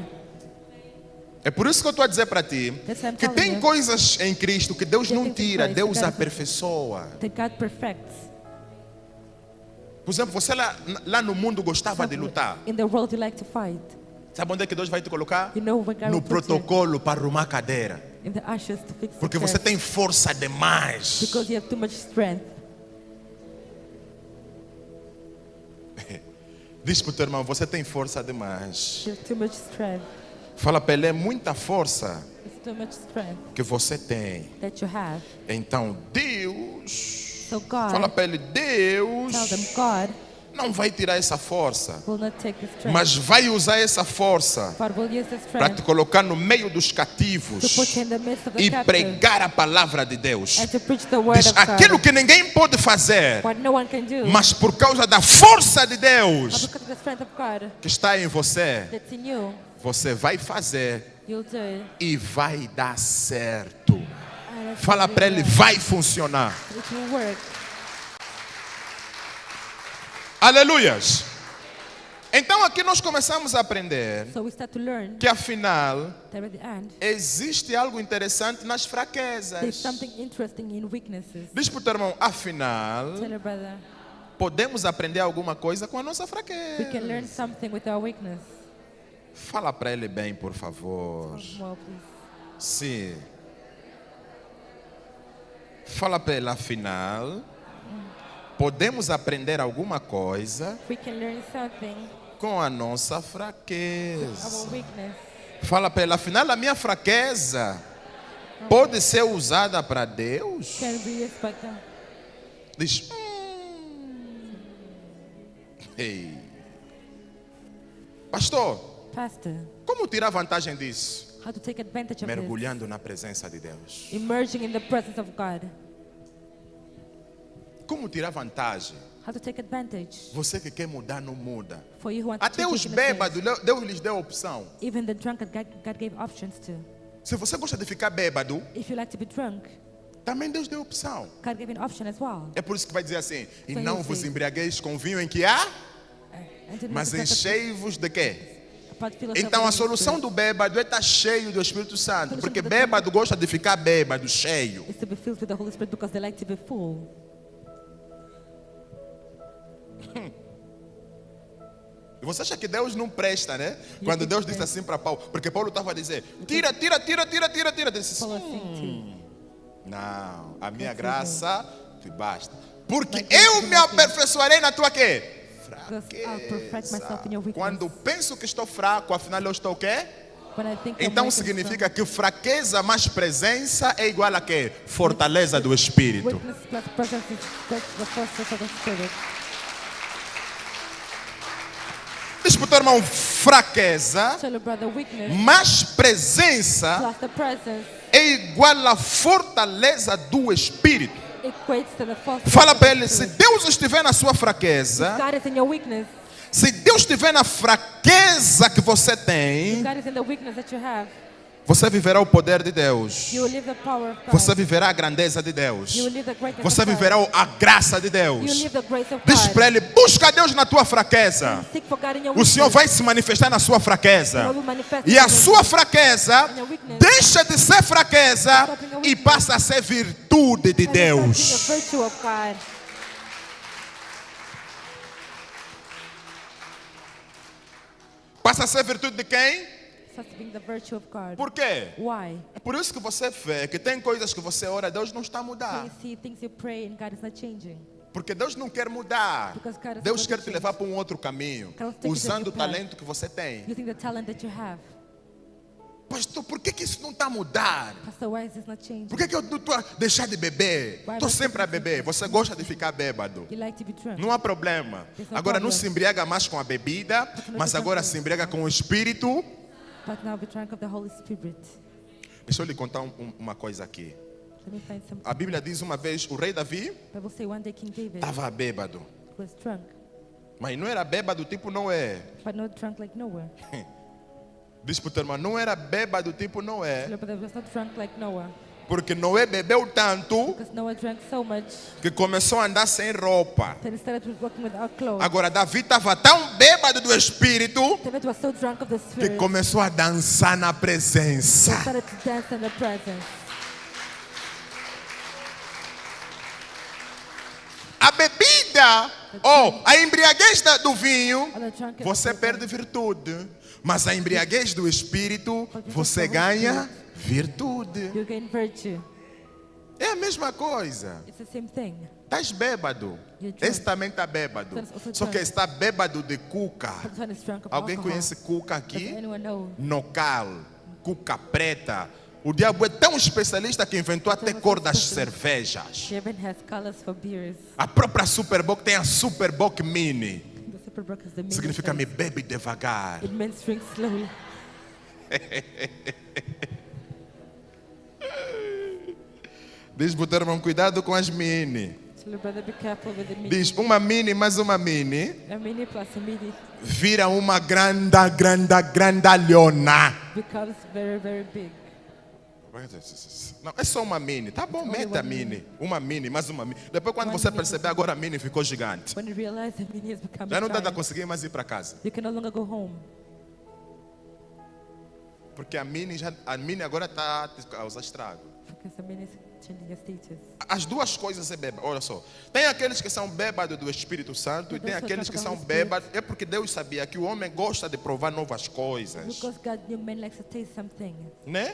É por isso que eu estou a dizer para ti That's why I'm que telling tem you. coisas em Cristo que Deus There não are things in tira, Christ Deus that God- aperfeiçoa. That God perfects. Por exemplo, você lá no mundo gostava de lutar. In the world you like to fight. Sabe onde é que Deus vai te colocar? You know where God No will put you? protocolo para arrumar a cadeira. In the ashes to fix Porque the você church. tem força demais. Because you have too much strength. Diz para o teu irmão, você tem força demais. You have too much strength. Fala para ele, é muita força It's too much strength que você tem. that you have. Então Deus, So God, fala para ele, Deus tell them God não vai tirar essa força, will not take the strength. mas vai usar essa força God will use the para te strength colocar no meio dos to cativos put you in the midst of the e captive pregar a palavra de Deus. and to preach the word Diz, of God. aquilo que ninguém pode fazer, What no one can do, mas por causa da força de but Deus because of the strength of God que está em você, that's in you, você vai fazer you'll do it. e vai dar certo. And it's Fala gonna para be ele, well. vai funcionar. It will work. Aleluias. Então aqui nós começamos a aprender So we start to learn que afinal that at the end, existe algo interessante nas there's fraquezas. something interesting in weaknesses. Diz para o teu irmão, afinal Tell your brother, podemos aprender alguma coisa com a nossa we can fraqueza. learn something with our weakness. Fala para ele bem, por favor. Once more, please. Sim. Fala para ele, afinal podemos aprender alguma coisa We can learn something, com a nossa our fraqueza. weakness. Fala para ele, afinal a minha fraqueza pode ser usada para Deus? Can be used by God. Diz. Ei. Pastor, Pastor, como tirar vantagem disso? how to take advantage of this? Mergulhando na presença de Deus. Emerging in the presence of God. Como tirar vantagem? How to take advantage. Você que quer mudar, não muda. For you who want Até to os change in the bêbados, Deus lhes deu a opção. place. Even the drunkard, God gave options to. Se você gosta de ficar bêbado, If you like to be drunk, também Deus deu a opção. God gave an option as well. É por isso que vai dizer assim: e So não you vos say- embriagueis com vinho em que há, And to mas make the enchei-vos de quê? but fill yourself Então with a the Holy solução Spirit. do bêbado é estar cheio do Espírito Santo. Solução Porque do bêbado gosta de ficar bêbado, cheio. is to be filled with the Holy Spirit because they like to be full. E você acha que Deus não presta, né? Quando think Deus disse that- assim para Paulo, porque Paulo estava a dizer, tira, tira, tira, tira, tira, tira. Ele disse, Paul was saying não, a minha That's graça te basta. Porque My grace eu is me enough. aperfeiçoarei na tua quê? Because I'll perfect myself in your Fraqueza. weakness. Quando penso que estou fraco, afinal eu estou o quê? too. When I think I'm Então weak and significa que fraqueza mais presença é igual a quê? Fortaleza do Espírito. strong, weakness plus presence is that's the process of the Spirit. Diz para o teu irmão, fraqueza Tell your brother, weakness mais presença plus the presence é igual à fortaleza do Espírito. equates to the false. Fala presence para of ele, the se Spirit. Deus estiver na sua fraqueza, God is in your weakness. se Deus estiver na fraqueza que você tem, God is in the weakness that you have. você viverá o poder de Deus. You will live the power of God. Você viverá a grandeza de Deus. You will live the greatness Você of God. viverá a graça de You Deus. will live the grace of Diz God. para ele, busca Deus na tua fraqueza. Seek for God in your O Senhor weakness. vai se manifestar na sua fraqueza. God will manifest E in a your sua weakness. fraqueza In your weakness. deixa de ser fraqueza e passa a ser virtude de And it starts being a Deus. virtue of God. Passa a ser virtude de quem? Starts being the virtue of God. Por quê? Why? É por isso que você vê que tem coisas que você ora, Deus não está a So mudar. you see things you pray and God is not changing. Porque Deus não quer mudar. Because God is Deus not quer te changing. levar para um outro caminho, God wants to take you to a usando o different path. talento que você tem. Using the talent that you have. Pastor, por que isso não está a mudar? Pastor, why is this not changing? Por que eu não estou a deixar de beber? Why Estou must sempre a you beber. Você gosta de ficar bêbado. You like to be drunk. Não há problema. There's no Agora não problem. se embriaga mais com a bebida, mas agora se embriaga com o Espírito. But now be drunk of the Holy Spirit. Deixa eu lhe contar uma coisa aqui. Let me find something. A Bíblia diz uma vez, o rei Davi Bible say one day King David estava bêbado. was drunk, Mas não era bêbado tipo Noé. but not drunk like Noah. Diz para o teu irmão, não era bêbado tipo Noé. But he was not drunk like Noah. Porque Noé bebeu tanto Because Noah drank so much que começou a andar sem roupa. that he started walking without clothes. Agora Davi estava tão bêbado do Espírito David was so drunk of the que Spirit. começou a dançar na presença. He started to dance in the presence. A bebida, ou a embriaguez do vinho, And the drunkenness você of the perde virtude. Mas a embriaguez do Espírito, você ganha virtude. You gain virtue. É a mesma coisa. It's the same thing. Estás bêbado. You're drunk. Esse também está bêbado. That's also Só que drunk. está bêbado de cuca. Sometimes it's drunk of Alguém alcohol. conhece cuca Does aqui? anyone know? Nocal, cuca preta. O diabo é tão especialista que inventou até cor das cervejas. He even has colors for beers. A própria Superboc tem a Superboc Mini. The Superboc is the mini Significa size. me bebe devagar. It means drink slowly. Diz pro teu irmão, cuidado com as mini. Tell your brother, be careful with the mini. Diz, uma mini mais uma mini A mini plus a mini vira uma grandalhona. becomes very, very big. Não, é só uma mini. Tá bom, only meta one mini. Uma mini, mais uma mini. Depois quando One você mini, perceber, agora a mini ficou gigante. When you realize the mini has become Já não dá giant, para conseguir mais ir para casa. you can no longer go home. Porque a mini agora está a causar estrago. Because the mini is changing your status. As duas coisas é bêbado. Olha só. Tem aqueles que são bêbados do Espírito Santo e tem aqueles que são bêbados. É porque Deus sabia que o homem gosta de provar novas coisas. Because God knew men likes to taste something. Né?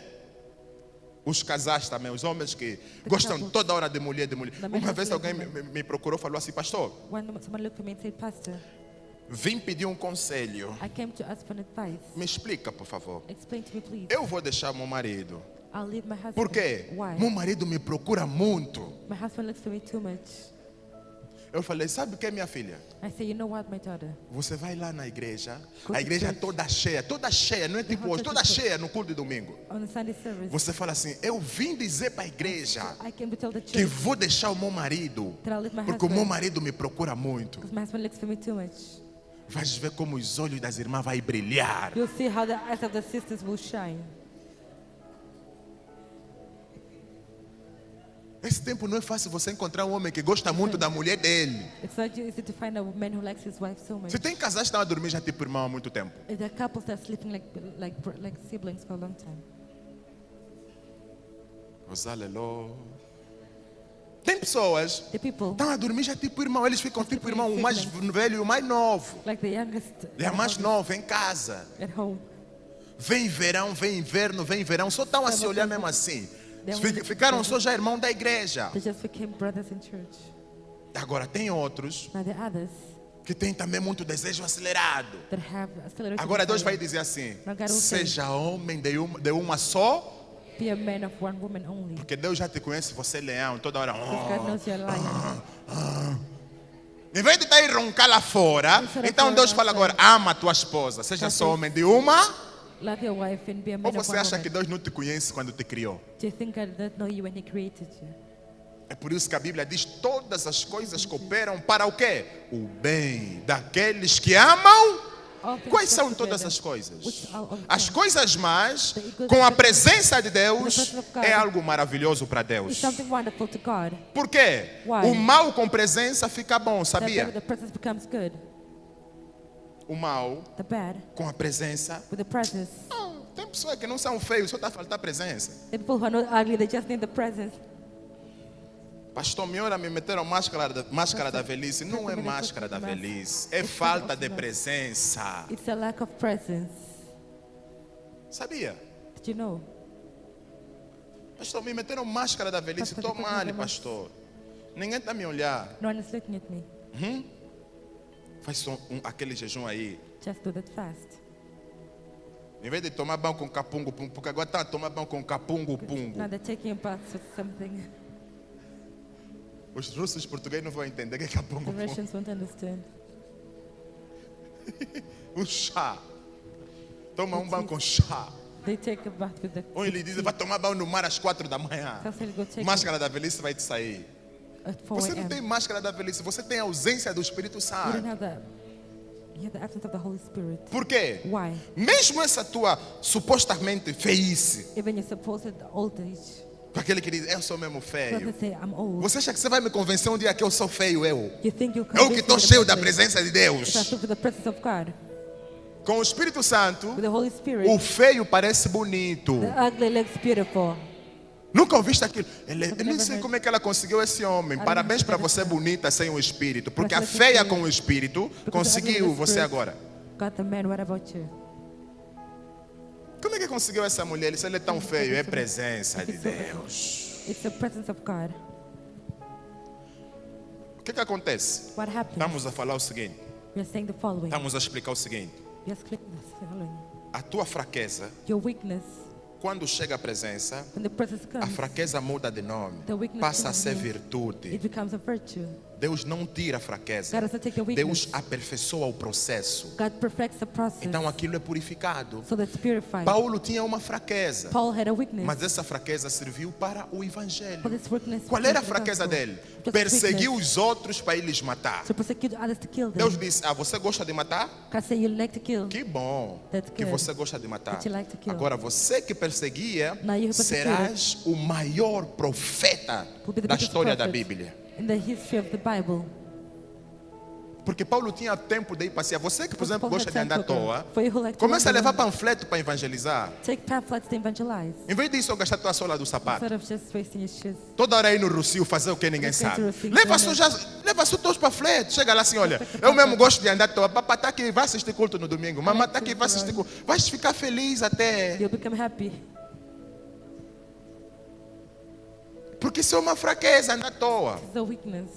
Os casais também, os homens que gostam couples. toda hora de mulher, de mulher. The men Uma who vez feel alguém women. me procurou e falou assim, pastor, When someone looked at me and said, Pastor, vim pedir um conselho. I came to ask for advice. Me explica, por favor. Explain to me, please. Eu vou deixar meu marido. I'll leave my husband. Por quê? Why? Meu marido me procura muito. My husband looks to me too much. Eu falei, sabe o que, minha filha? I say, you know what, my daughter? Você vai lá na igreja, Go a to igreja é church. toda cheia, não é tipo hoje, toda cheia no culto de domingo. On the Sunday service, Você fala assim, eu vim dizer para a igreja I came to tell the que church vou deixar o meu marido, that I'll leave my porque o meu husband marido me procura muito. because my husband looks for me too much. Vais ver como os olhos das irmãs vai brilhar. You'll see how the eyes of the sisters will shine. Esse tempo não é fácil você encontrar um homem que gosta muito da mulher dele. It's not easy to find a man who likes his wife so much. Você tem casais que estão a dormir já tipo irmão há muito tempo. There are couples that are sleeping like siblings for a long time. Osalelo. Tem pessoas The people, estão a dormir já tipo irmão. Eles ficam tipo irmão, o mais velho e o mais novo. like the youngest E a mais nova em casa. at home, Vem verão, vem inverno, vem verão. Só estão a se olhar mesmo assim. They Ficaram só já irmão da igreja. they just became brothers in church. Agora tem outros Now there are others que têm também muito desejo acelerado. that have accelerated. Agora Deus vai desire. dizer assim: Now God will say, seja homem de uma só, be a man of one woman only. porque Deus já te conhece, você é leão, toda hora. Because God knows you're lying. Em vez de estar aí roncar lá fora, Instead of então going Deus fala agora: outside. ama a tua esposa, seja só homem de uma. Love your wife and be a man Ou of você one acha woman. que Deus não te conhece quando te criou? Do you think God didn't know you when He created you? É por isso que a Bíblia diz: todas as coisas cooperam para o quê? O bem daqueles que amam. All things Quais são work todas together. as coisas? Which are all As things. coisas más, com a presença de Deus, é algo maravilhoso para It's Deus. something wonderful to God. Por quê? Why? O mal com presença fica bom, sabia? The presence becomes good. O mal The bad com a presença. with the presence. Tem pessoas que não são feios, só está a faltar presença. The people who are not ugly, they just need the presence. Pastor Miora me meteram máscara da velhice. Não é máscara da velhice, é falta de presença. It's a lack of presence. Sabia? Did you know? Pastor, me meteram máscara da velhice. Pastor, Estou mal, pastor. Ninguém está me olhar. No one is looking at me. Faz só aquele jejum aí. Just do that fast. Em vez de tomar banho com capungo, porque agora está a tomar banho com capungo, pungo. Now they're taking a bath with something. Os russos portugueses não vão entender o que é capungo, The pungo. Russians won't understand. O chá. Toma um banho com chá. They take a bath with the. Ou ele diz, vai tomar banho no mar às 4 da manhã. They'll say, go take Máscara da velhice vai te sair. at 4 Você não tem a.m. máscara da velhice, você tem a ausência do Espírito You Santo. don't have that. You have the absence of the Holy Spirit. Por quê? Why? Mesmo essa tua supostamente feice, Even your supposed old age. com aquele que diz, eu sou mesmo feio. Brothers say, I'm old. Você acha que você vai me convencer um dia que eu sou feio, eu? You think you'll Eu que estou convince me cheio with da the presença de Deus. presence with the presence of God. Com o Espírito Santo, With the Holy Spirit. o feio parece bonito. The ugly looks beautiful. Nunca ouviste aquilo? Eu nem never sei heard. como é que ela conseguiu esse homem. don't Parabéns know para how to você get bonita sem o Espírito. Porque a But let me feia tell you, com o Espírito Because the ugly conseguiu with the você Spirit agora. Got the man, what about you? Como é que conseguiu essa mulher? Se ele é tão feio, é presença de Deus. It's the presence of God. O que acontece? What happens? Estamos a falar o seguinte. We are saying the following. Estamos a explicar o seguinte. We are saying the following. A tua fraqueza, Your weakness, quando chega a presença, when the presence a comes, fraqueza muda de nome. the weakness Passa a becomes ser name. virtude. It becomes a virtue. Deus não tira a fraqueza. God does not take your weakness. Deus aperfeiçoa o processo. God perfects the process. Então aquilo é purificado. So that's purified. Paulo tinha uma fraqueza, Paul had a weakness. mas essa fraqueza serviu para o evangelho. But this weakness Qual era a was the fraqueza gospel. dele? Just Perseguiu weakness. os outros para eles matar. To persecute others to kill them. Deus disse: você gosta de matar? God said you like to kill. Que bom That's que good. você gosta de matar. That you like to kill. Agora, você que perseguia, Now you who persecuted serás o maior profeta Will be the da biggest história da prophet Bíblia. in the history of the Bible. Porque Paulo tinha tempo de ir passear. Você que, por exemplo, Paul had gosta de andar à time to go. toa, For you who like to começa a wander levar around, panfleto para evangelizar. take pamphlets to evangelize. Em vez disso, gastar a tua sola do sapato. Instead of just wasting your shoes. Toda hora aí no Rocio fazer o que ninguém Let's go to sabe. Rocio, Leva Internet. só teus panfletos. Chega lá assim, olha, eu mesmo gosto de andar à toa. Papai tá aqui, vai assistir culto no domingo. Mamãe tá aqui, vai assistir culto. Vais ficar feliz até. You'll become happy. Porque isso é uma fraqueza, andar à toa. It's a weakness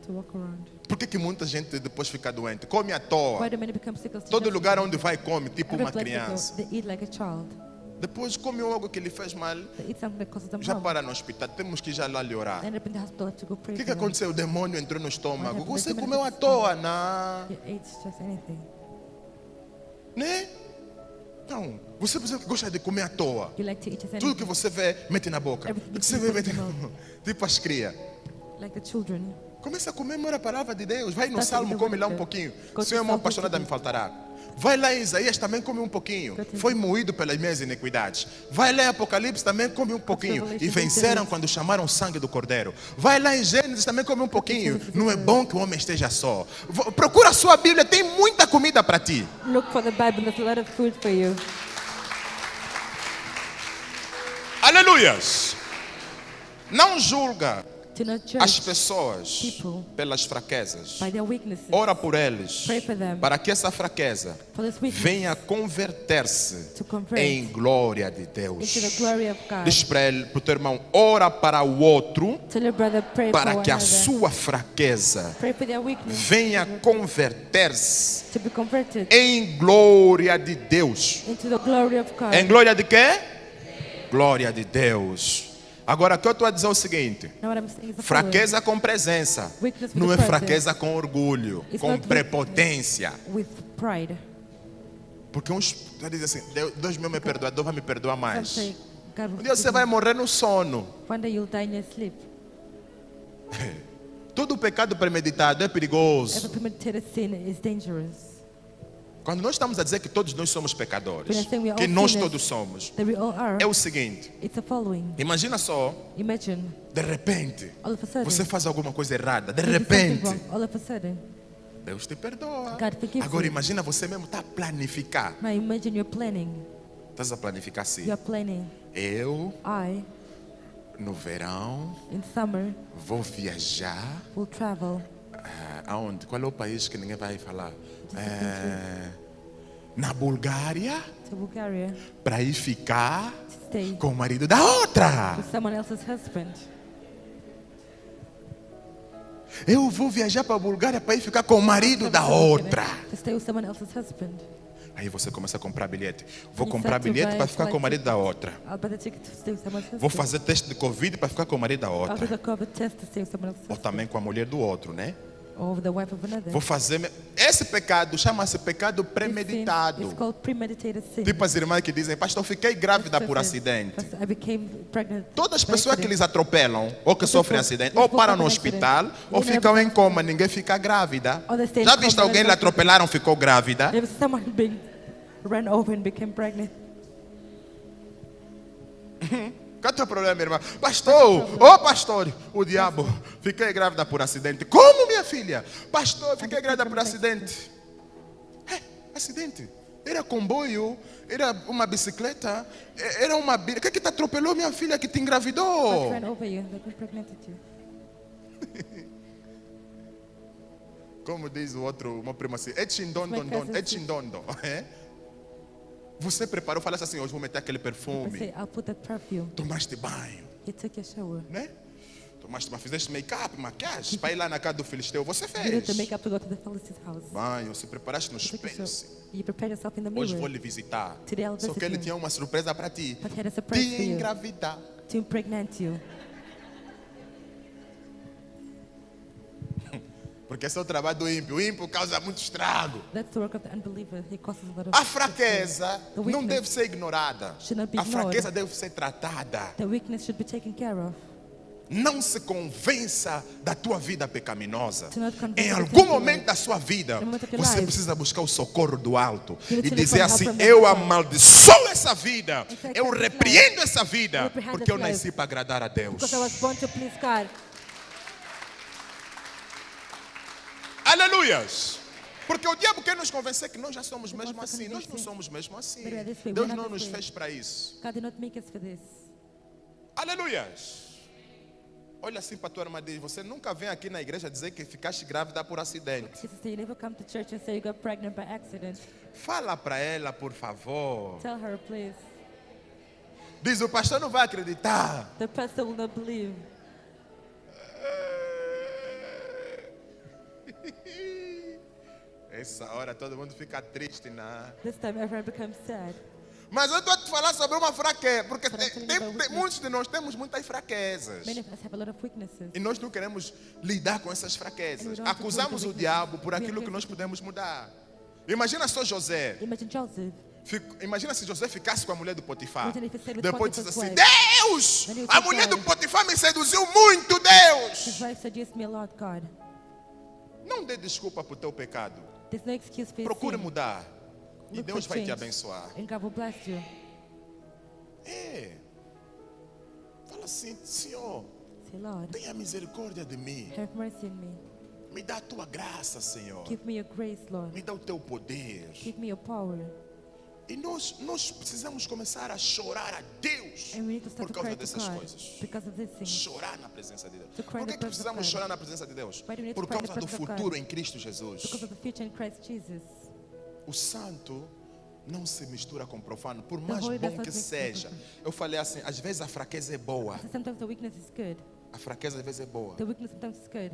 to walk around. Por que muita gente depois fica doente? Come à toa. Why do many become sick? Todo lugar onde vai come, tipo Every uma place they go, criança. they eat like a child. Depois come algo que lhe fez mal, They eat something that causes them já harm. para no hospital. Temos que ir já lá lhe orar. They end up in the hospital, have to go pray O que for them. aconteceu? O demônio entrou no estômago. What happened? Você The comeu à demon toa, não? You ate just anything. Né? Então, você, por exemplo, gosta de comer à toa. You like to eat just Tudo que anything. você vê, mete na boca. Everything Tudo que você vê, mete na boca. Tipo as crias. Like the children. Começa a comer a palavra de Deus. Vai no Start Salmo, with the come lá um word. pouquinho. Go to Se eu amo Psalm apaixonada, 52. me faltará. Vai lá em Isaías, também come um pouquinho. Go to- Foi moído pelas minhas iniquidades. Vai lá em Apocalipse, também come um pouquinho. Revelation E venceram 22. quando chamaram o sangue do Cordeiro. Vai lá em Gênesis, também come um pouquinho. Não é bom que o homem esteja só. Procura a sua Bíblia, tem muita comida para ti. Look for the Bible. There's a lot of food for you. Aleluias! Não julga Do not as judge pessoas people pelas fraquezas. by their weaknesses. Ora por eles, Pray for them. para que essa fraqueza For this weakness venha converter-se to convert em glória de Deus. into the glory of God. Diz para ele, para o teu irmão, ora para o outro, Tell your brother, pray para for que a one another. sua fraqueza Pray for their weakness venha converter-se to be converted em glória de Deus. into the glory of God. Em glória de quê? Glória de Deus. Agora, o que eu estou a dizer é o seguinte: Now what I'm saying is the following. fraqueza com presença, Weakness with não é presence. fraqueza com orgulho, It's com not weakness prepotência. with pride. Porque uns dizem assim: Deus meu me perdoa, Deus vai me perdoar Some mais. say, God Um will dia você vai morrer no sono. one day you'll die in your sleep. Todo pecado premeditado é perigoso. Every premeditated sin is dangerous. Quando nós estamos a dizer que todos nós somos pecadores, When I say we are que all nós sinners, todos somos, That we all are. é o seguinte: It's the following. imagina só, Imagine de repente, all of a sudden você faz alguma coisa errada, de you do something repente, wrong. All of a sudden. Deus te perdoa. God forgives Agora you. imagina você mesmo está a planificar. Now imagine you're planning. Estás a planificar assim. You're planning. Eu, I, no verão, in summer, vou viajar. will travel Aonde? Qual é o país que ninguém vai falar? Na Bulgária, to Bulgaria para ir ficar to stay com o marido da outra. with someone else's husband. Eu vou viajar para a Bulgária para ir ficar com o marido da outra. To stay with someone else's husband. Aí você começa a comprar bilhete. Vou You comprar start to bilhete buy para ficar com o flight marido da tickets. outra. I'll buy the ticket to stay with someone's husband. Vou fazer teste de Covid para ficar com o marido da I'll do outra. the COVID test to stay with someone else's Ou husband. também com a mulher do outro, né? Or with the wife of another. Vou fazer. Esse pecado chama-se pecado This sin premeditado. is called premeditated sin. Tipo as irmãs que dizem, pastor, fiquei grávida por Pastor, acidente. I became pregnant. Todas as by pessoas que accident. lhes atropelam, ou que sofrem acidente, ou param no hospital, ou ficam em coma, ninguém fica grávida. Or they stay in Já coma, viste alguém they lhe don't- atropelaram, ficou grávida? There was someone being ran over and became pregnant. Qual é o teu problema, minha irmã? Pastor, ô pastor, o diabo, fiquei grávida por acidente. Como, minha filha? Pastor, fiquei grávida por acidente. Acidente? Era comboio, era uma bicicleta, era uma bíblia. O que é que te atropelou, minha filha, que te engravidou? What ran over you that impregnated you? Como diz o outro, uma prima assim, etchindondondon, etchindondo. Você preparou, fala assim, hoje vou meter aquele I perfume. say, I'll put that perfume. Tomaste banho. He took your shower. né? Mas fizeste make-up, maquiagem, para ir lá na casa do Filisteu, você You did the fez. makeup to go to the Pharisee's house. Banho, se preparaste no You took your espelho. shower. You prepared yourself in the Hoje vou mirror lhe visitar. Today I'll Só visit que ele you. tinha uma surpresa para ti. But he had a surprise Te for you engravidar. to impregnate you. Porque esse é o trabalho do ímpio. O ímpio causa muito estrago. That's the work of the unbeliever. He causes a lot of A fraqueza The não weakness deve ser ignorada. should not be A ignored. fraqueza deve ser tratada. The weakness should be taken care of. Não se convença da tua vida pecaminosa. Do not convince Em of algum your momento da sua vida, In the moment of your você life, precisa buscar o socorro do alto you need e to look dizer for help assim: from the eu Lord. amaldiçoo essa vida, Exactly. eu repreendo essa vida, Reprehend porque eu this life. nasci para agradar a Deus. Because I was born to please God. Aleluias! Porque o diabo quer nos convencer que nós já somos mesmo wants to assim. Nós convince não me. somos mesmo assim. But we are this way. Deus We're não not nos this way. fez para isso. God did not make us for this. Aleluias! Olha assim para a tua irmã e diz: você nunca vem aqui na igreja dizer que ficaste grávida por acidente. Jesus said, you never come to church and say you got pregnant by accident. Fala para ela, por favor. Tell her, please. Diz: o pastor não vai acreditar. The pastor will not believe. Essa hora todo mundo fica triste, né? This time everyone becomes sad. Mas eu estou a te falar sobre uma fraqueza, porque But I'm telling you about weakness. muitos de nós temos muitas fraquezas. Many of us have a lot of weaknesses. E nós não queremos lidar com essas And we fraquezas. don't want to Acusamos deal o with the diabo por weaknesses. aquilo que nós podemos mudar. Imagina só José. Imagine Joseph. Imagina se José ficasse com a mulher do Potifar. Imagine if he stayed with Depois disse Potiphar's assim: wife. Deus! Then he would A say, mulher do God. Potifar me seduziu muito, Deus! His wife seduced me a lot, God. Não dê desculpa para o teu pecado. There's no excuse for your Procure sin. mudar. E Look Deus for vai te change. abençoar. And God will bless you. É. Fala assim: Senhor, Say, Lord, tenha misericórdia de mim. have mercy on me. Me dá a tua graça, Senhor. Give me your grace, Lord. Me dá o teu poder. Give me your power. E nós precisamos começar a chorar a Deus And we need to start por to causa cry to dessas God coisas. because of these things. Chorar na presença de Deus. To cry Por que in the presence of precisamos God. chorar na presença de Deus? Why do we need to Por cry in the causa do presence of God? futuro em Cristo Jesus. Because of the future in Christ Jesus. O santo não se mistura com o profano, por mais holy does bom not que mix with seja. profano. Eu falei assim, às vezes a fraqueza é boa. So sometimes the weakness is good. A fraqueza às vezes é boa. The weakness sometimes is good.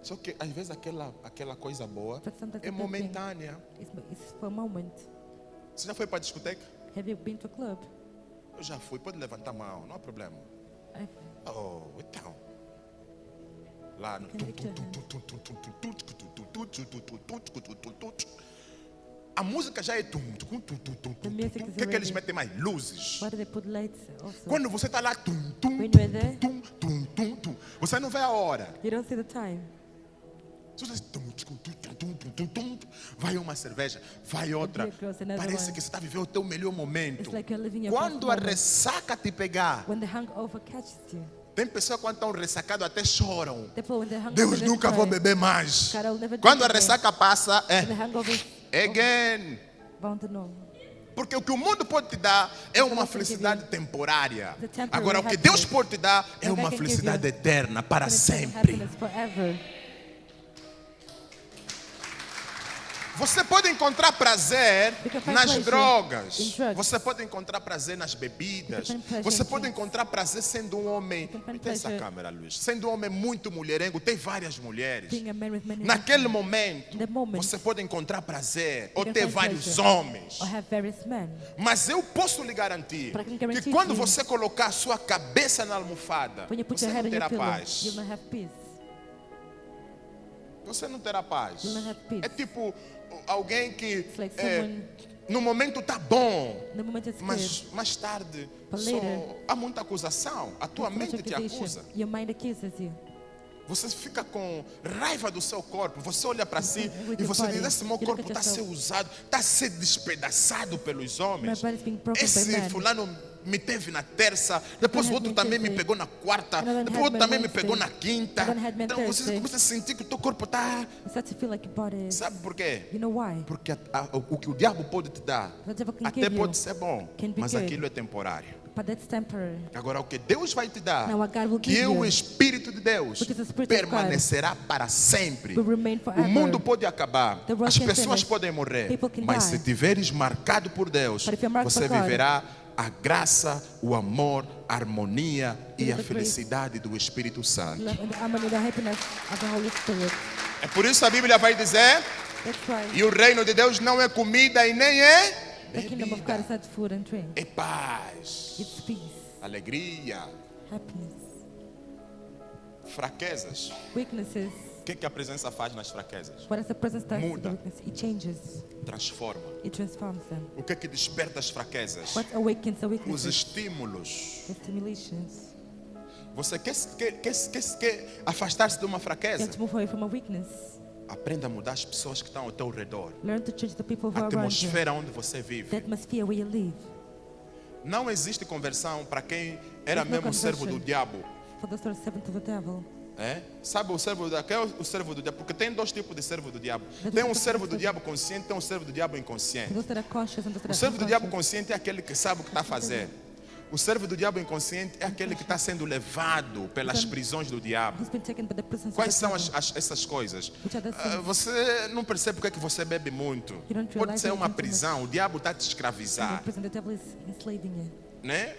Só que às vezes aquela coisa boa But sometimes é the good thing momentânea. It's for a moment. Você já foi para a discoteca? Have you been to a club? Eu já fui, pode levantar a mão, não há problema. I've Oh, então. Lá no. A música já é. The music is O que é que eles already- metem mais? Luzes. Why do they put lights also? Quando você está lá, When you're there, você não vê a hora. you don't see the time. Vai uma cerveja, vai outra. beer goes another Parece one. que você está vivendo o teu melhor momento. It's like you're living your Quando best a moment. ressaca te pegar, When the hangover catches you. tem pessoas quando estão ressacados até choram. Therefore, when the hangover Deus they nunca vou cry, beber mais. God, I'll never Quando a drink again. ressaca passa, When the hangover is again. bound to know. Porque o que o mundo pode te dar é uma world can felicidade give temporária. the temporary Agora, o que happiness. Deus pode te dar é What God uma can give felicidade you eterna, para And it's sempre. happiness forever. Você pode encontrar prazer You can find nas pleasure drogas. in drugs. Você pode encontrar prazer nas bebidas. You can find pleasure Você in pode drinks. encontrar prazer sendo um homem. can find Me dê essa pleasure- câmera, Luiz. Sendo um homem muito mulherengo, tem várias mulheres. Being a man with many Naquele women. momento, In the moment, você pode encontrar prazer ou can ter find vários pleasure. homens. Or have various men. Mas eu posso lhe garantir But I can guarantee que quando you, você colocar a sua cabeça na almofada, When you put você your head não on your terá pillow, paz. you'll not have peace. Você não terá paz. You'll not have peace. É tipo alguém que It's like é, someone- no momento está bom, The moment is mas good. mais tarde But só later, há muita acusação. A tua There's much mente te accusation. acusa. Your mind accuses you. Você fica com raiva do seu corpo. Você olha para si With e your você body. diz: esse meu You look corpo at está a ser yourself. usado, está a ser despedaçado pelos homens. My body's being broken by Esse men. fulano me teve na terça, depois o one outro had me também me Tuesday. pegou na quarta, Another depois o had outro me também me Wednesday. pegou na quinta. Another had me Então você Thursday. começa a sentir que o teu corpo está. You start to feel like your body is. Sabe por quê? You know why? Porque o que o diabo pode te dar The devil can até give you, pode ser bom, can be mas good. aquilo é temporário. but that's temporary. Agora o que Deus vai te dar, Now what God will que give é o you, Espírito de Deus, which is the Spirit of God, permanecerá para sempre. will remain O forever. mundo pode acabar, The world as can pessoas finish. podem morrer, People can mas die. se tiveres marcado por Deus, But if you're marked você for God, viverá a graça, o amor, a harmonia e a the grace. felicidade do Espírito Santo. Love and the harmony, the happiness of the Holy Spirit. É por isso que a Bíblia vai dizer, That's why e o reino de Deus não é comida e nem é the kingdom of God is bebida. not food and drink. É paz, It's peace, alegria, happiness, fraquezas. weaknesses. O que a presença faz nas fraquezas? What is the presence does to Muda. the weakness? It changes. Transforma. It transforms them. O que desperta as fraquezas? What awakens the Os weaknesses? estímulos. The stimulations. Você quer afastar-se de uma You fraqueza? have to move away from a weakness. Aprenda a mudar as pessoas que estão ao teu redor. Learn to change the people who A are around you. atmosfera onde você The vive. atmosphere where you live. Não existe conversão para quem era There's no mesmo servo do conversion. diabo. For those who are servant of the devil. É? Sabe o servo do quem é o servo do diabo? Porque tem dois tipos de servo do diabo. The Tem um different servo do types of- diabo consciente, tem um servo do diabo inconsciente. Those that are cautious and those that O are servo do diabo unconscious. consciente é aquele que sabe o que está a fazer. O servo do diabo inconsciente é aquele que está sendo levado pelas prisões do diabo. Who's been taken by the prisons of Quais the são devil. essas coisas? Which are the Ah, sins? você não percebe porque é que você bebe muito. You don't Pode realize ser that uma you drink too prisão, o diabo está a te In the escravizar. prison, the devil is enslaving you. Né?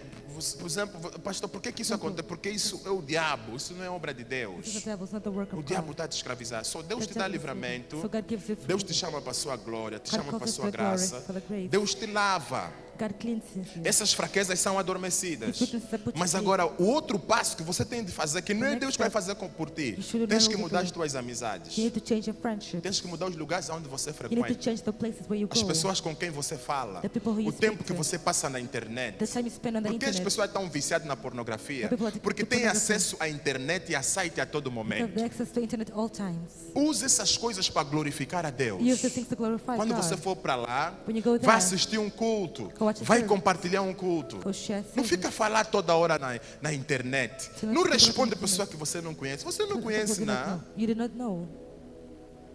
Por exemplo, pastor, por que isso acontece? Porque isso é o diabo, isso não é obra de This is Deus. the devil, it's not the work O of diabo God. está a te escravizar. Só Deus The te dá devil is evil. livramento. So God gives you Deus freedom. te chama para a sua glória, te God chama para a calls you sua for the glory, graça. for the grace. Deus te lava. God cleanses you. Essas fraquezas são adormecidas. These weaknesses are put to Mas sleep. agora, o outro passo que você tem de fazer, que não é next Deus que vai step, fazer por ti, you should tens know que what mudar to as do. tuas amizades. You need to change your friendships. Tens que mudar os lugares onde você You need to frequenta. change the places where you As go. pessoas com quem você fala. The people who you O tempo speak que to. você passa na internet. The time you spend on the Por que as internet. pessoas estão viciadas na pornografia? The people are addicted Porque to têm pornography. acesso à internet e a site a todo You have momento. the access to internet all times. Use essas coisas para glorificar a Deus. Use the things to glorify Quando God. você for para lá, When you go there, vai assistir um culto, go watch a vai service. compartilhar um culto. Go share Não service. fica a falar toda hora na internet. Você não Não fica responde falando na pessoa que você não conhece. Você não You conhece, do not não. know. You do not know.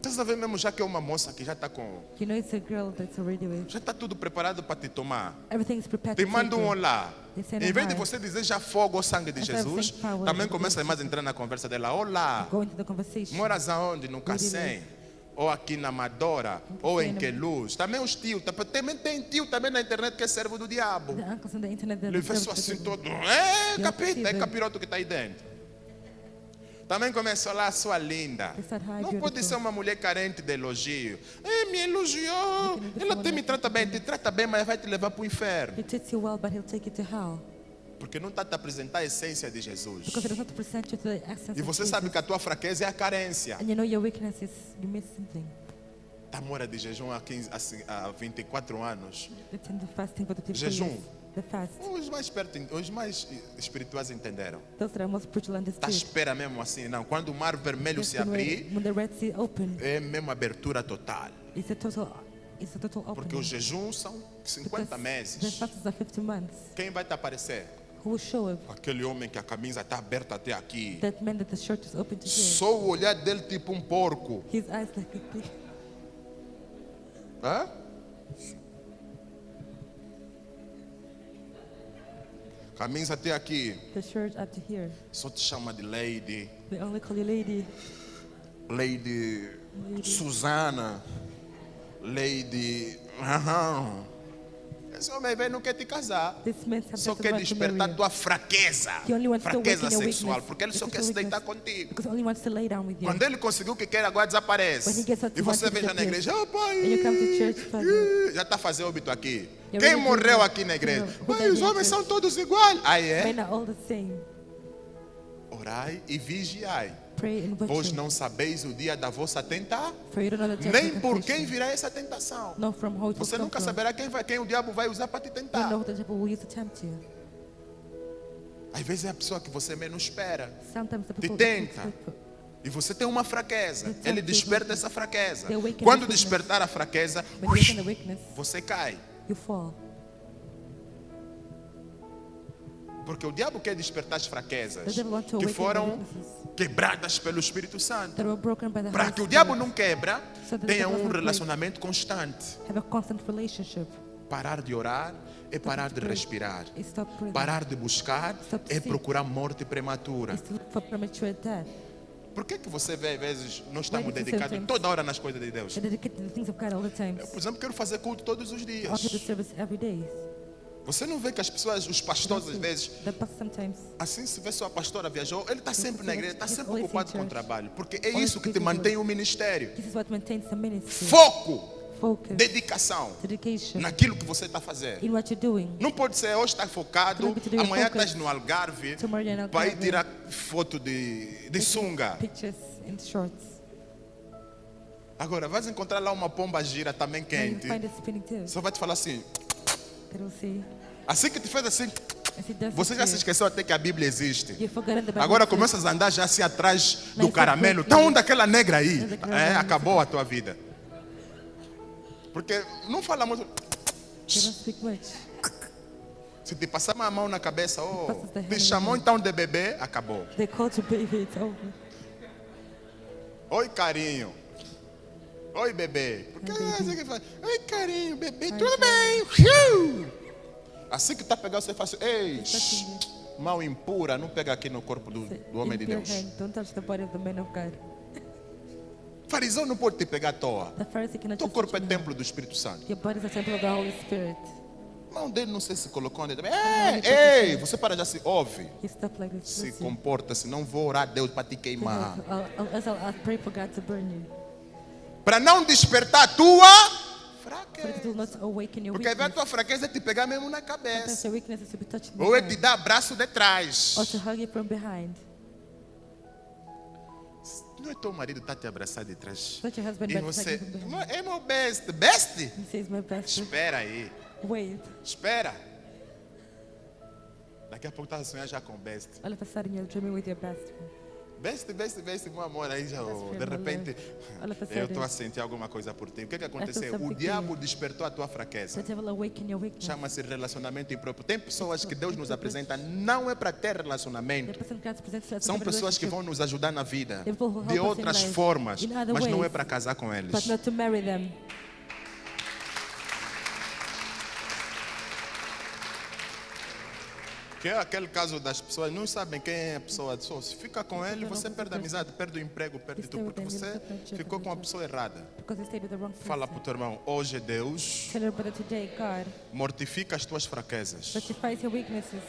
Você está vendo mesmo já que é uma moça que já está com... You know it's a girl that's already with. Já está tudo preparado para te tomar. Everything is prepared Te to manda take um you. olá. They send Em a vez de hi. você dizer já fogo ao sangue de Instead of Jesus, saying power, também you começa do mais a entrar na conversa dela. Olá, Go into the conversation. moras aonde? No Cacém? Ou aqui na Amadora? Ou em Queluz? Também os tios. Também tem tio também na internet que é servo do diabo. The uncles on the internet that Ele vê serve só the assim devil. todo. É You capeta, see é them. capiroto que está aí dentro. Também começa lá, sua linda. They start, "Hi, Não pode beautiful." ser uma mulher carente de elogio. Me elogiou. Ela até me trata bem, te trata bem, mas vai te levar para o inferno. He treats you well, but he'll take you to hell. Porque não está a te apresentar a essência de Jesus. Because it does not present you to the essence E of você Jesus. sabe que a tua fraqueza é a carência. And you know your weakness is you miss something. Está mora de jejum há 24 anos. It's in the fasting for the people. Jejum. The fast. Os mais espirituais entenderam. Those that are more spiritual Está à understood. espera mesmo assim, não. Quando o mar vermelho se abrir, When the Red Sea opened, é mesmo abertura total. it's a total Porque os opening. jejuns são 50 The meses. fasts are 50 months. Quem vai te aparecer? Who will show up? Aquele homem que a camisa está aberta até aqui. That man that the shirt is open to here. Só o olhar dele tipo um porco. His eyes like a pig. Hã? Camisa até aqui. The shirt up to here. Só te chama de lady. They only call you lady. Lady Susana. Lady... Aham. Esse homem vem não quer te casar. This man sometimes Só quer wants to despertar marry you. tua fraqueza. He only wants to Fraqueza awaken your sexual. weakness. Porque ele só quer se Sexual deitar weakness. contigo. Because he only wants to lay down with you. Quando ele conseguiu o que quer, agora desaparece. When he gets what E he wants, você he vem já na disappears. igreja. Oh, pai. And you come to church, Father. Já está fazendo óbito aqui. You're Quem ready to morreu do- aqui na igreja? Who Pai, died os in homens church? são todos iguais. Aí é. Men are all the same. Orai e vigiai. Pray and Pois watch. não sabeis o dia da vossa tentação. For you don't know the time Nem of por temptation. quem virá essa tentação. No, from how it will Você come nunca from. saberá quem o diabo vai usar para te You don't tentar. know what the devil will use to tempt you. Às vezes é a pessoa que você menos espera. Sometimes the Te people tenta. E você tem uma fraqueza. Ele desperta essa fraqueza. They awaken Quando the weakness. despertar a fraqueza, when you in the weakness, você cai. you fall. Porque o diabo quer despertar as The fraquezas devil wants to que awaken the foram weaknesses quebradas pelo Espírito Santo. that were broken by the Para Holy que o diabo Spirit. não quebra, So that the tenha devil um doesn't break. relacionamento constante. Have a constant relationship. Parar de orar é parar de respirar. Is stop breathing. Parar de buscar Stop é seeking. procurar morte prematura. Is to look for premature death. Por que você vê, às vezes, nós estamos Why do you dedicados sometimes- toda hora nas coisas de Deus? And dedicate to the things of God all the time. Eu, por exemplo, quero fazer culto todos os I dias. want to do service every day. Você não vê que as pessoas, os pastores às vezes, The pastor sometimes. assim se vê sua pastora viajou, ele está sempre na igreja, está He's sempre always in ocupado com o church. trabalho. Porque é Always isso que te busy mantém work. o ministério. This is what maintains the ministry. Foco, Focus, dedicação dedication naquilo que você está fazendo. in what you're doing. Não pode ser hoje está focado, Não pode ter amanhã focus. estás no Algarve, Tomorrow you're in para ir Algarve. tirar foto de sunga. Pictures in shorts. Agora, vais encontrar lá uma pomba gira também Now you quente. find it spinning too. Só vai te falar assim. They will see. Assim que te fez assim, As it does você it já to se you. esqueceu até que a Bíblia existe. You've forgotten the Bible Agora says. começas a andar já assim atrás do Mas caramelo. você- Tá onde aquela negra aí? Mas aquela É, negra- acabou a tua vida. Porque não fala muito. They don't speak much. Se te passar uma mão na cabeça, Passes the hand te in chamou the hand. então de bebê, acabou. They called you baby, it's over. Oi, carinho. Oi, bebê. Porque Oi, é baby. assim que faz. Oi, carinho, bebê, Oi, tudo carinho. bem? Fiu! Assim que tá pegando, você faz assim, ei, touching mão impura, não pega aqui no corpo do homem de In your Deus. hand, don't touch the body of the man of God. Fariseu não pode te pegar à toa. The Pharisee cannot Teu just corpo é touch you. templo do Espírito Santo. Your body is a temple of the Holy Spirit. A mão dele não sei se colocou onde também. ele Ei, você para já se ouve. He stuff like this. Se Listen. comporta, se não vou orar a Deus para te queimar. I'll pray for God to burn you. Para não despertar a tua But it fraqueza. will not awaken your Porque às vezes a weakness. tua fraqueza é te pegar mesmo na Sometimes cabeça. your weakness is to be touched Ou é te behind. dar abraço de trás. Or to hug you from behind. Não é teu marido tá te abraçar de trás. Not your husband E but você, hugging from behind. "Não, é meu best. Best? He says my best. Espera aí. Wait. Espera. Daqui a pouco tá a sonhar já com best. All of a sudden you're dreaming with your best friend. Best, meu amor. Aí já, Best friend, de my repente, love. All of a eu estou sudden. a sentir alguma coisa por ti. O que aconteceu? something O to diabo you. despertou a tua fraqueza. The devil awaken your weakness. Chama-se relacionamento impróprio. Tem pessoas que Deus nos apresenta, não é para ter The relacionamento. person God presents to us São as a pessoas que relationship, vão nos ajudar na vida People who help de us in outras life, formas, in other mas não é ways, para casar com eles. but not to marry them. Que é aquele caso das pessoas não sabem quem é a pessoa. Só se fica com ele, você perde a amizade, perde o emprego, perde tudo, porque você ficou com a pessoa errada. Because you stayed with the wrong Fala para person. o teu irmão, hoje Deus Tell your brother today, God, mortifica as tuas fraquezas. justifies your weaknesses,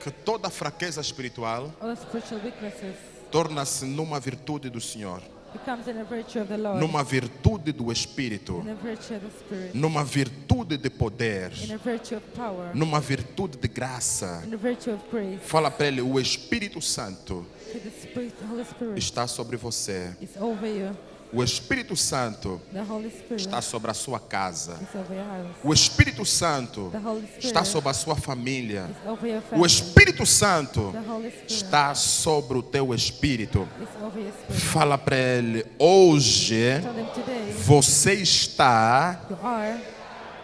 Que toda fraqueza espiritual all spiritual weaknesses, torna-se numa virtude do Senhor, becomes in a virtue of the Lord, numa virtude do Espírito, in a virtue of the Spirit, numa virtude de poder, in a virtue of power, numa virtude de graça. in a virtue of grace. Fala para ele, o Espírito Santo To the Spirit, the Holy Spirit está sobre você. is over you. O Espírito Santo The Holy Spirit está sobre a sua casa. is over your house. O Espírito Santo The Holy Spirit está sobre a sua família. is over your O family. Espírito Santo The Holy Spirit está sobre o teu espírito. is over your spirit. Fala para ele, hoje Tell them today você está you are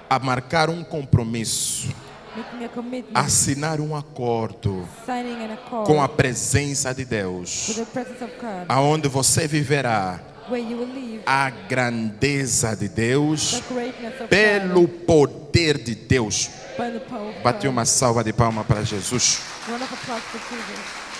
a marcar um compromisso, making a commitment, assinar um acordo signing an accord com a presença de with Deus, the presence of God, aonde você viverá where you will live a grandeza de Deus the greatness of pelo God poder de Deus. by the power of Bate God. uma salva de palmas para Jesus. One of applause for Jesus.